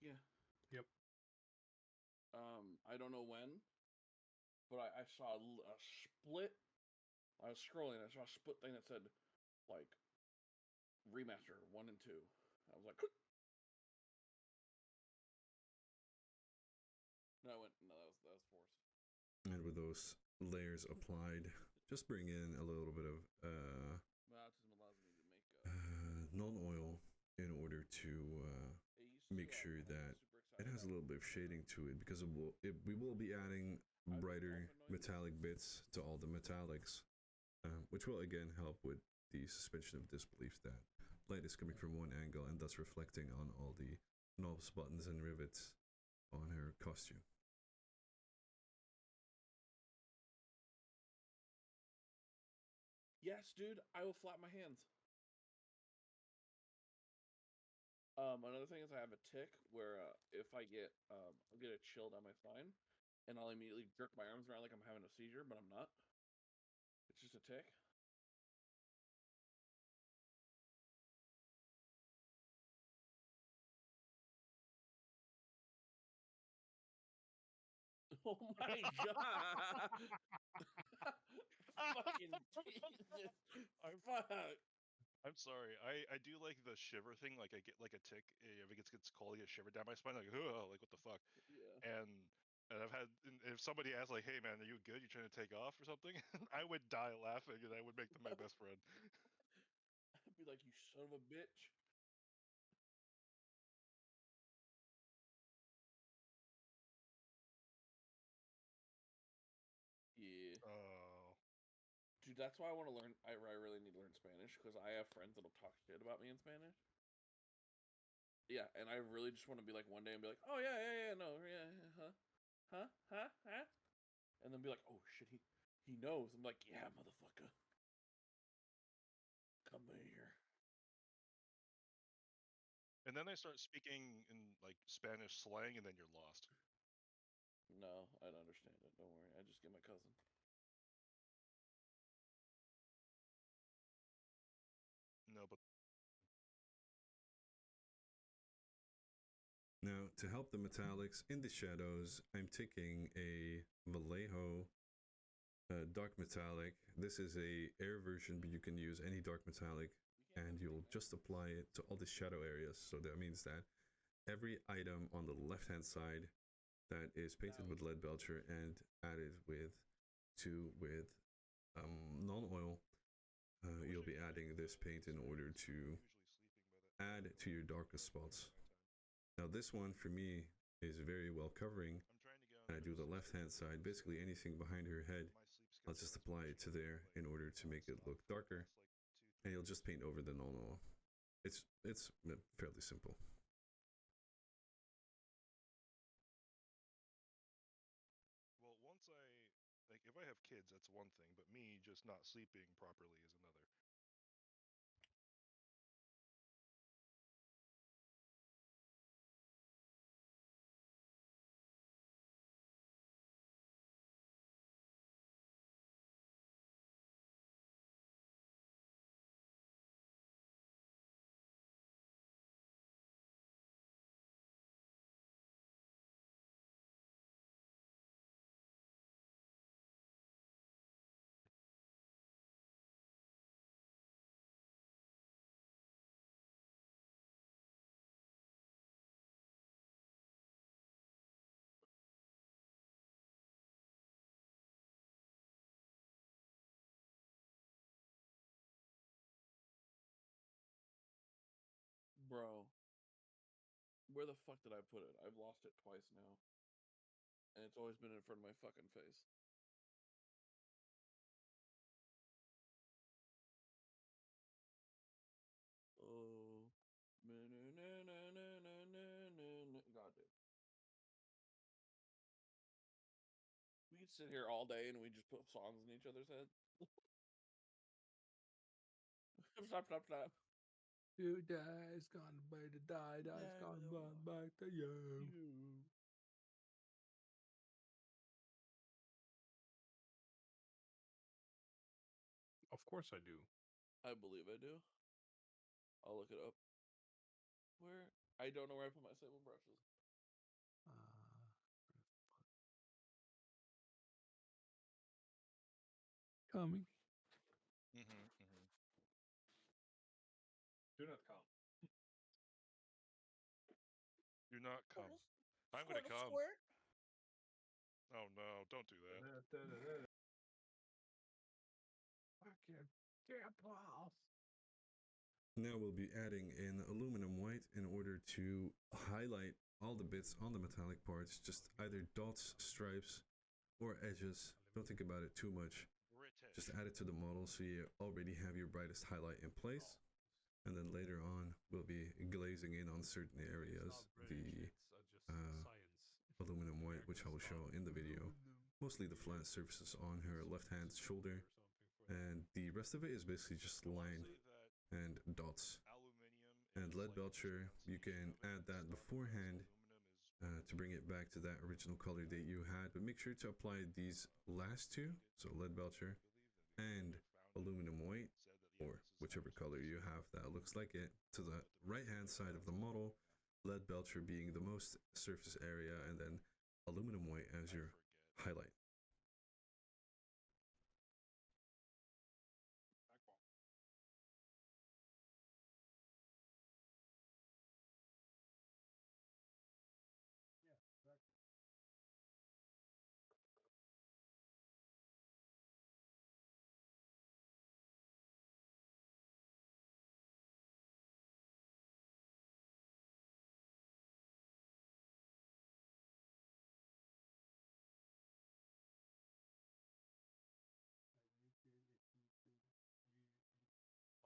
B: Yeah.
A: Yep.
B: I don't know when, but I saw a split. I was scrolling. I saw a split thing that said, like, remaster 1 and 2. I was like, no, that was forced.
C: And with those layers applied, just bring in a little bit of
B: Autism allows me to make
C: non-oil in order to make sure that it has a little bit of shading to it, because we will be adding brighter metallic bits to all the metallics, which will again help with the suspension of disbelief that light is coming from one angle and thus reflecting on all the knobs, buttons, and rivets on her costume.
B: Yes, dude, I will flap my hands. Another thing is I have a tick where if I get I'll get a chill down my spine, and I'll immediately jerk my arms around like I'm having a seizure, but I'm not. It's just a tick. Oh my god! Fucking Jesus! Fuck!
D: I'm sorry. I do like the shiver thing. Like I get like a tick if it gets cold. I get shiver down my spine. Like, oh, like what the fuck?
B: Yeah.
D: And I've had, if somebody asks like, hey man, are you good? You trying to take off or something? I would die laughing, and I would make them my best friend.
B: I'd be like, you son of a bitch. Yeah.
D: Oh.
B: Dude, that's why I want to learn. I really need to learn Spanish because I have friends that'll talk shit about me in Spanish. Yeah, and I really just want to be like one day and be like, oh yeah, no, yeah, huh, and then be like, oh shit, he knows. I'm like, yeah, motherfucker, come here.
D: And then they start speaking in like Spanish slang, and then you're lost.
B: No, I don't understand it. Don't worry, I just get my cousin.
D: No, but
C: Now, to help the metallics in the shadows, I'm taking a Vallejo dark metallic. This is a air version, but you can use any dark metallic, and you'll just apply it to all the shadow areas. So that means that every item on the left-hand side that is painted with lead belcher and added with non-oil, you'll be adding this paint in order to add to your darkest spots. Now this one for me is very well covering, and I do the left hand side, basically anything behind her head, I'll just apply it to there in order to make it look darker, and you'll just paint over the non-oil. It's fairly simple.
D: well, once like if I have kids, that's one thing, but me just not sleeping properly is another.
B: Bro, where the fuck did I put it? I've lost it twice now. And it's always been in front of my fucking face. Oh. God, dude. We could sit here all day and we just put songs in each other's heads. Stop, stop, stop.
A: You die's gonna be the die, die's gonna run back to you. Of course I do.
B: I believe I do. I'll look it up. Where? I don't know where I put my sable brushes.
A: Coming.
D: Do not come. Do not come. I'm gonna come.
B: Squirt.
D: Oh no! Don't do that.
A: Fucking get off.
C: Now we'll be adding in aluminum white in order to highlight all the bits on the metallic parts, just either dots, stripes, or edges. Don't think about it too much.
D: British.
C: Just add it to the model so you already have your brightest highlight in place. And then later on, we'll be glazing in on certain areas the aluminum white, which I will show in the video. Mostly the flat surfaces on her left-hand shoulder. And the rest of it is basically just line and dots. And lead belcher, you can add that beforehand to bring it back to that original color that you had, but make sure to apply these last two, so lead belcher and aluminum white, or whichever color you have that looks like it, to the right hand side of the model, lead belcher being the most surface area, and then aluminum white as your highlight.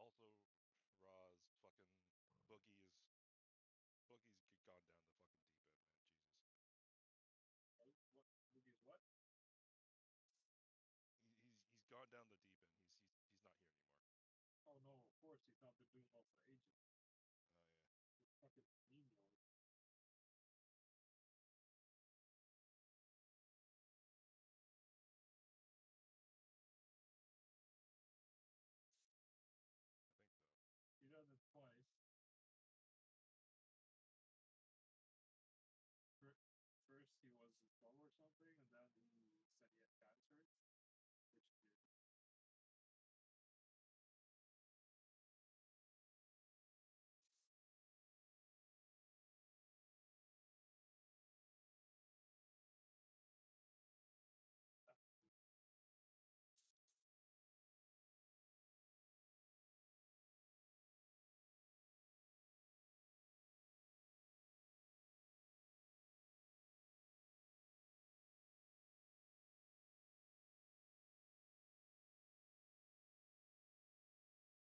D: Also, Ra's fucking Boogie's gone down the fucking deep end, man. Jesus. What? Boogie's what? He's gone down the deep end. He's not here anymore.
A: Oh no, of course he's not been doing well for ages.
D: Oh yeah.
A: It's fucking meme mode.
D: I think so.
A: He does it twice. First he was in trouble or something, and then he said he had cancer, which he did.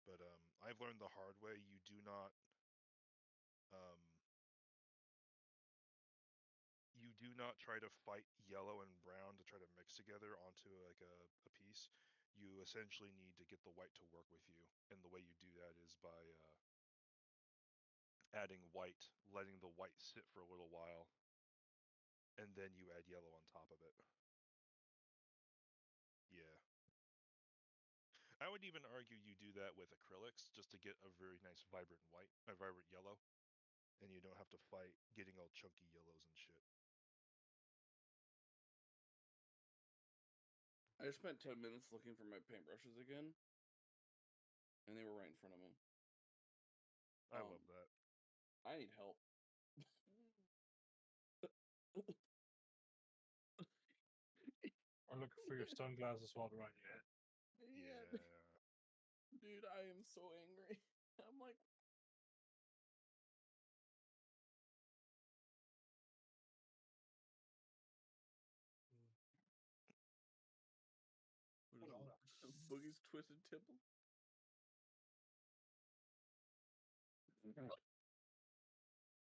D: But I've learned the hard way. You do not try to fight yellow and brown to try to mix together onto like a piece. You essentially need to get the white to work with you, and the way you do that is by adding white, letting the white sit for a little while, and then you add yellow on top of it. Yeah. I would even argue you do that with acrylics just to get a very nice vibrant white, a vibrant yellow, and you don't have to fight getting all chunky yellows and shit.
B: I just spent 10 minutes looking for my paintbrushes again, and they were right in front of me.
D: I love that.
B: I need help.
A: Or looking for your sunglasses while they're on your head.
B: Yeah. Dude, I am so angry. I'm like, Twisted Tipple.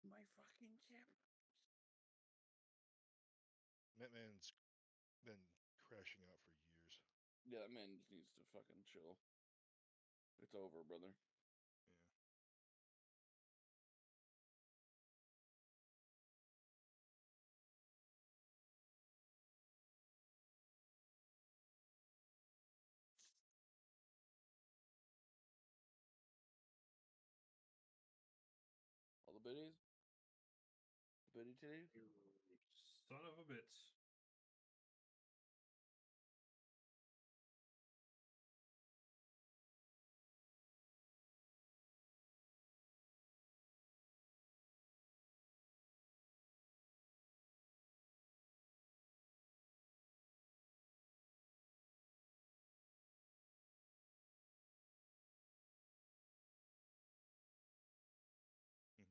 B: My fucking camera.
D: That man's been crashing out for years.
B: Yeah, that man just needs to fucking chill. It's over, brother.
D: Yeah.
B: All the biddies? The biddy titties?
A: You son of a bitch.
D: Mm-hmm.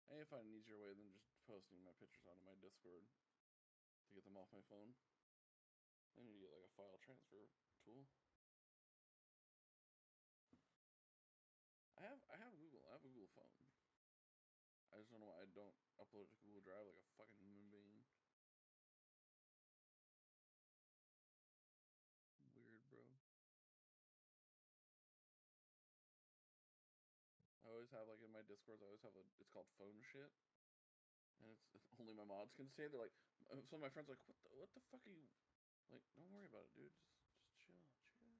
B: I need to find an easier way than just posting my pictures onto my Discord to get them off my phone. I need to get like a file transfer tool. I have Google. I have a Google phone. I just don't know why I don't upload it to Google Drive like a fucking human being. Weird, bro. I always have like in my Discords. I always have it's called phone shit, and it's only my mods can say. They're like, some of my friends are like, what the fuck are you? Like, don't worry about it, dude. Just chill.
D: Mm.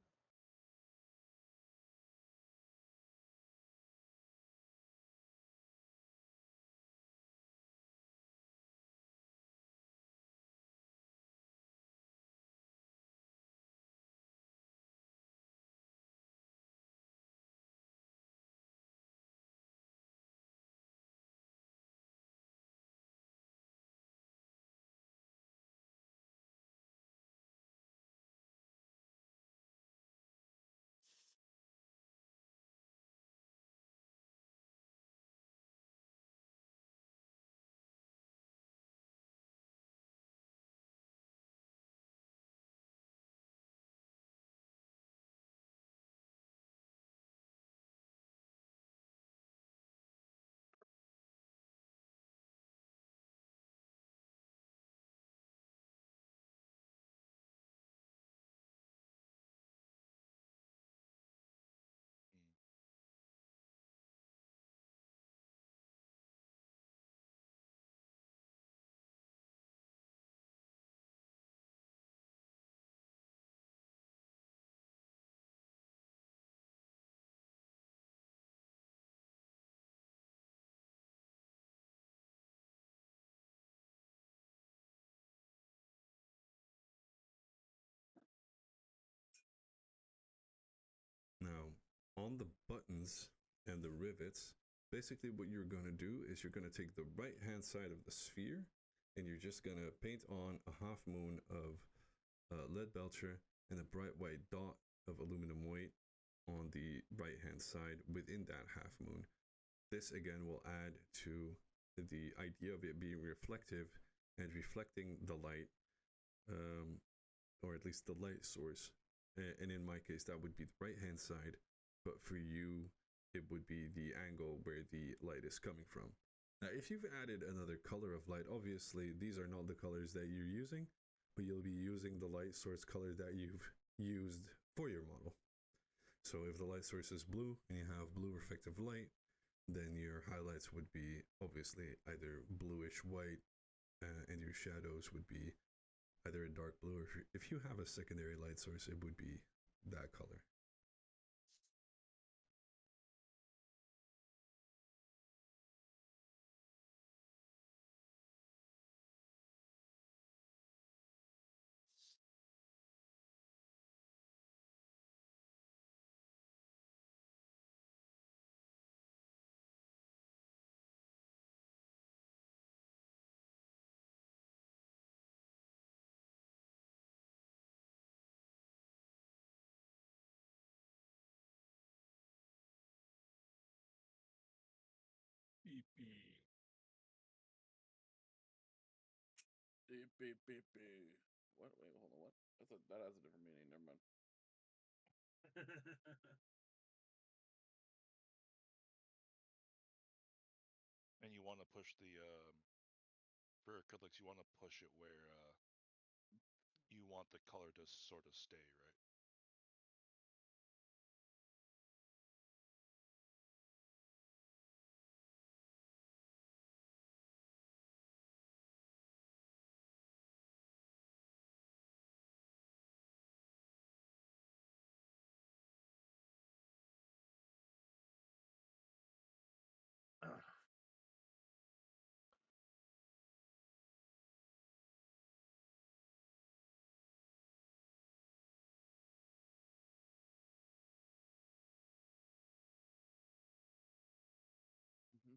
C: Now, on the buttons and the rivets, basically what you're going to do is you're going to take the right hand side of the sphere and you're just going to paint on a half moon of lead belcher and a bright white dot of aluminum white on the right hand side within that half moon. This again will add to the idea of it being reflective and reflecting the light, or at least the light source. And in my case, that would be the right hand side, but for you, it would be the angle where the light is coming from. Now, if you've added another color of light, obviously these are not the colors that you're using, but you'll be using the light source color that you've used for your model. So if the light source is blue and you have blue reflective light, then your highlights would be obviously either bluish white, and your shadows would be either a dark blue, or if you have a secondary light source, it would be that color.
A: Beep beep.
B: Beep, beep, beep, beep. What? Wait, hold on. What? That has a different meaning. Never mind.
D: And you want to push the for acrylics, you want to push it where you want the color to sort of stay, right?
B: Mm-hmm.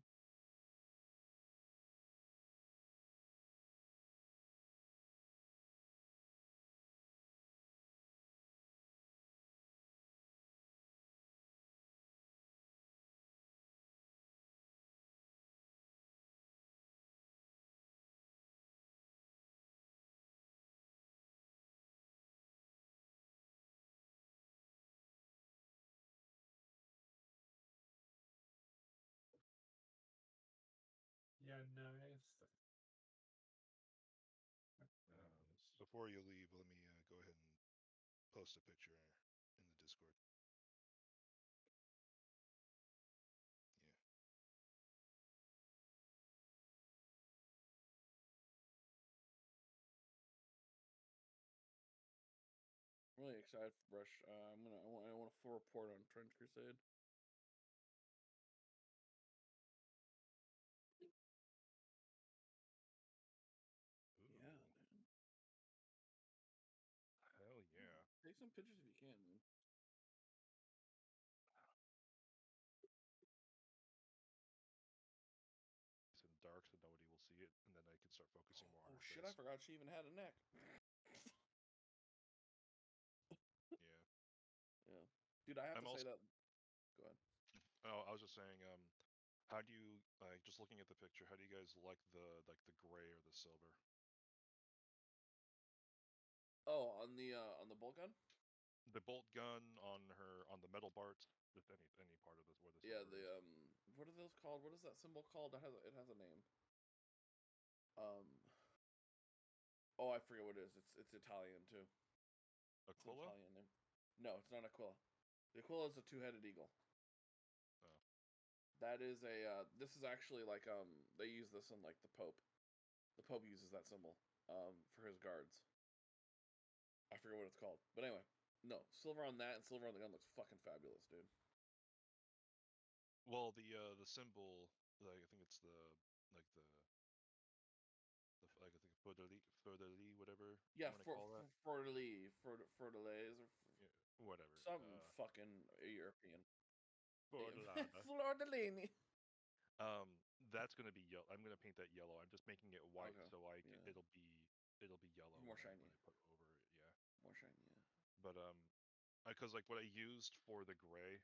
A: Yeah, nice.
D: Before you leave, let me go ahead and post a picture in the Discord. Yeah.
B: I'm really excited for Brush. I want a full report on Trench Crusade.
D: Ooh.
B: Yeah, man.
D: Hell yeah.
B: Take some pictures if you can, man.
D: It's in the dark so nobody will see it, and then I can start focusing more on
B: Oh
D: her
B: shit!
D: face.
B: I forgot she even had a neck.
D: Yeah.
B: Yeah, dude. I have
D: I'm
B: to say
D: also.
B: that. Go ahead.
D: Oh, I was just saying. How do you like just looking at the picture? How do you guys like the gray or the silver?
B: Oh, on the bolt gun.
D: The bolt gun on the metal part, just any part of this where the
B: Yeah,
D: silver is.
B: what are those called? What is that symbol called? It has a name. Oh, I forget what it is. It's Italian too. It's an
D: Aquila?
B: Italian name. No, it's not Aquila. The Aquila is a two-headed eagle.
D: Oh.
B: That is a. This is actually like they use this on like the Pope. The Pope uses that symbol for his guards. I forget what it's called, but anyway, no silver on that and silver on the gun looks fucking fabulous, dude.
D: Well, the symbol, like I think it's like the like I think Fodeli, whatever
B: Yeah,
D: you want to call that.
B: Fleur-de-Lis or
D: Yeah, whatever.
B: some fucking European.
D: Bordelada.
B: Fleur-de-Lis.
D: That's gonna be yellow. I'm gonna paint that yellow. I'm just making it white
B: Okay.
D: so
B: Yeah.
D: it'll be yellow
B: More
D: when
B: shiny.
D: I put over it. Yeah.
B: More shiny. Yeah.
D: But because like what I used for the gray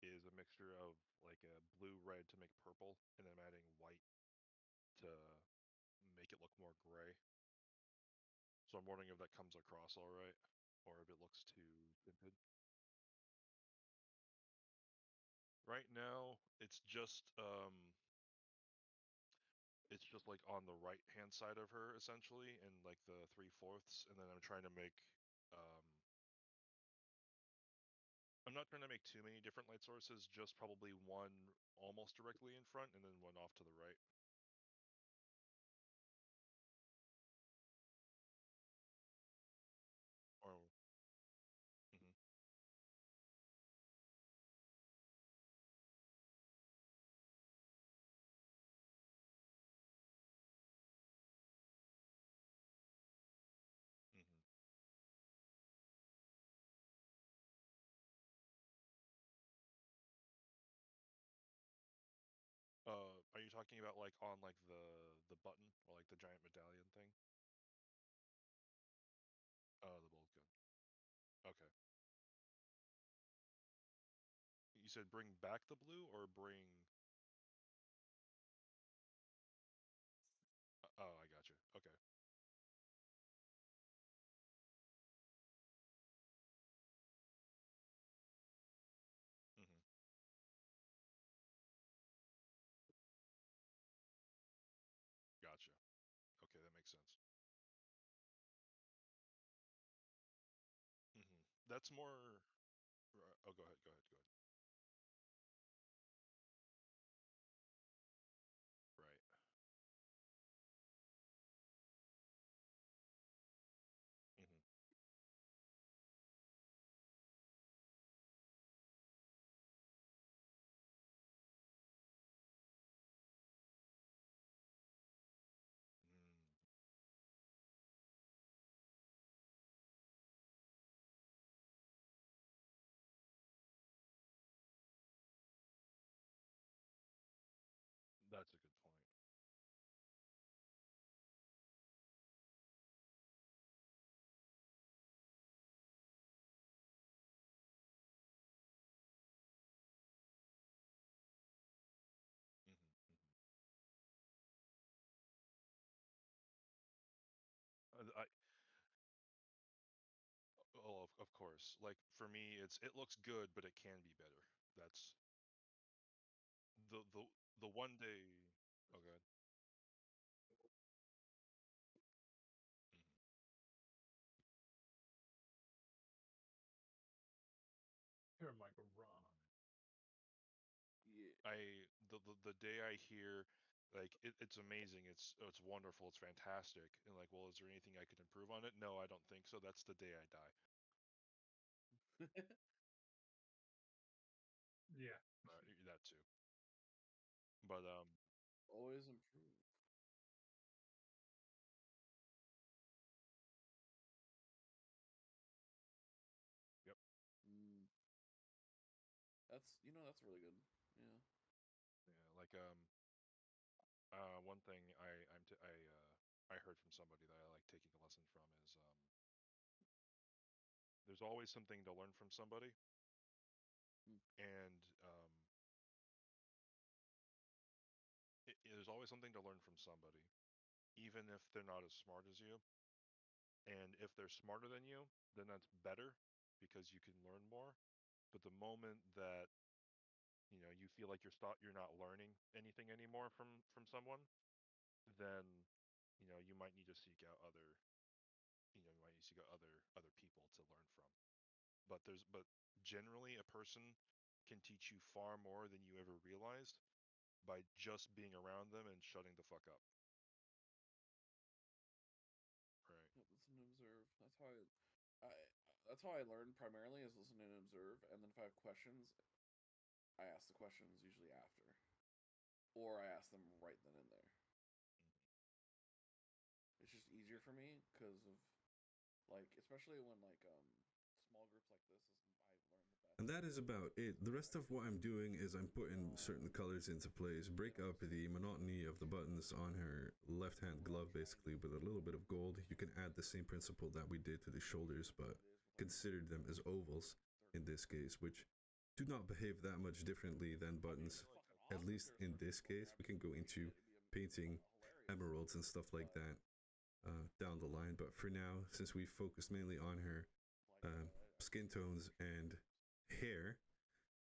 D: is a mixture of like a blue red to make purple, and then I'm adding white to make it look more gray. So I'm wondering if that comes across all right, or if it looks too tinted. Right now, it's just like on the right hand side of her essentially, in like the 3/4, and then um, I'm not trying to make too many different light sources, just probably one almost directly in front, and then one off to the right. Or, mhm. Mhm. Are you talking about like on like the button or like the giant medallion thing? Oh, the bolt gun. Okay. You said bring back the blue or bring? Oh, I got you. Okay. that's more. Oh, go ahead. Go ahead. Go ahead. Right. Hmm. Mm, that's a good point. Hmm. Hmm. I Oh, of course. Like for me, it looks good, but it can be better. That's the one day. Oh, good. Mhm.
A: Here, Michael, wrong.
B: Yeah.
D: The day I hear like it's amazing, it's wonderful, it's fantastic, and like, well, is there anything I could improve on it? No, I don't think so. That's the day I die.
A: Yeah.
D: That too. But
B: Always improve.
D: yep.
B: Mm, that's really good. Yeah.
D: Yeah, like one thing I heard from somebody that I like taking a lesson from is there's always something to learn from somebody,
B: Mm.
D: and there's always something to learn from somebody, even if they're not as smart as you. And if they're smarter than you, then that's better because you can learn more. But the moment that you feel like you're not learning anything anymore from someone, then you might need to seek out other people to learn from. But generally, a person can teach you far more than you ever realized by just being around them and shutting the fuck up. Right.
B: Yep, listen and observe. I that's how I learn primarily is listen and observe, and then if I have questions, I ask the questions usually after, or I ask them right then and there. It's just easier for me because of like, especially when like small groups like this is I've learned the best.
C: And that is about it. The rest of what I'm doing is I'm putting certain colors into place, break up the monotony of the buttons on her left hand glove basically with a little bit of gold. You can add the same principle that we did to the shoulders, but consider them as ovals in this case, which do not behave that much differently than buttons. At least in this case, we can go into painting emeralds and stuff like that down the line. But for now, since we focused mainly on her skin tones and hair,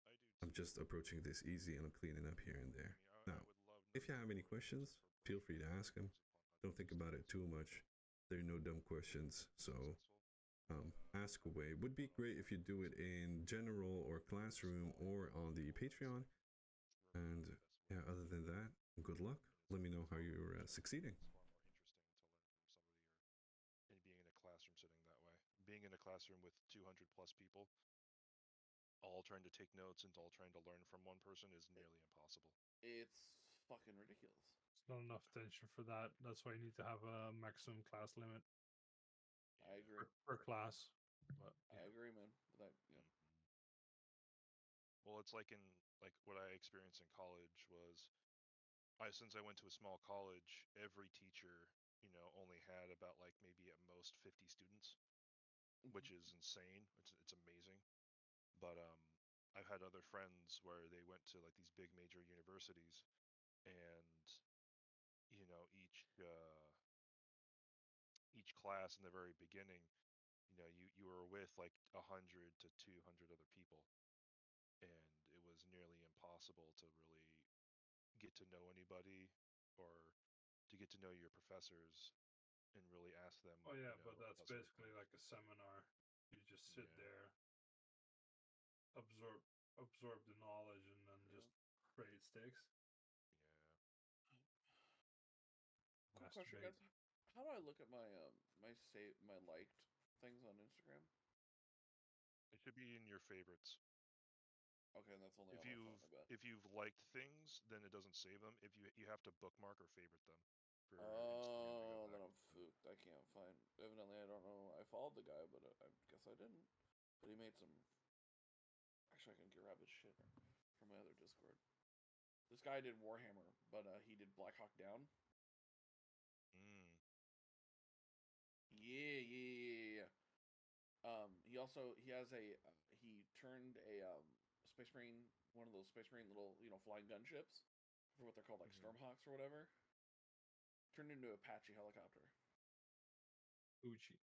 D: I do
C: I'm
D: too.
C: just approaching this easy and I'm cleaning up here and
D: I
C: there.
D: mean, I
C: Now,
D: would love no
C: if you have any
D: tutorials
C: questions,
D: for
C: feel
D: brushing
C: free to ask them.
D: hundreds upon
C: Don't
D: hundreds of
C: think about it
D: stones
C: too
D: to
C: much. There are no dumb
D: be
C: questions, so
D: successful. But
C: ask away. Would be great if you do it in general or classroom or on the Patreon. And yeah, other than that, good luck. Let me know how you're succeeding.
D: It's far more interesting to learn from somebody or being in a classroom sitting that way. Being in a classroom with 200 plus people, all trying to take notes and all trying to learn from one person is nearly impossible.
B: It's fucking ridiculous.
A: It's not enough attention for that. That's why you need to have a maximum class limit
B: I
D: Yeah.
B: agree.
A: per class. But
B: I
A: yeah.
B: agree, man. But yeah.
D: Mhm. Well, it's like what I experienced in college was since I went to a small college, every teacher, only had about like maybe at most 50 students, which
B: Mhm.
D: is insane. It's amazing. But I've had other friends where they went to like these big major universities, and each class in the very beginning, you were with like 100 to 200 other people, and it was nearly impossible to really get to know anybody or to get to know your professors and really ask them,
A: Oh yeah, but that's
D: about certain
A: basically
D: things.
A: like a seminar. You just sit
D: Yeah.
A: there, absorb the knowledge, and then
B: Yeah.
A: just pray it sticks.
D: Yeah.
B: Quick question,
A: Masturbate.
B: guys. How do I look at my my liked things on Instagram?
D: It should be in your favorites.
B: Okay, and that's only
D: If
B: on my phone,
D: you've
B: I bet.
D: if you've liked things, then it doesn't save them. If you have to bookmark or favorite them for Instagram to
B: Oh,
D: go
B: then
D: back.
B: I'm fooked. I can't find. Evidently, I don't know. I followed the guy, but I guess I didn't. But he made some. Actually, I can grab his shit from my other Discord. This guy did Warhammer, but he did Black Hawk Down.
D: Mm.
B: Yeah. He also he has a he turned a Space Marine, one of those Space Marine little flying gunships, for what they're called, like Stormhawks or whatever. Turned into an Apache helicopter.
A: Uchi.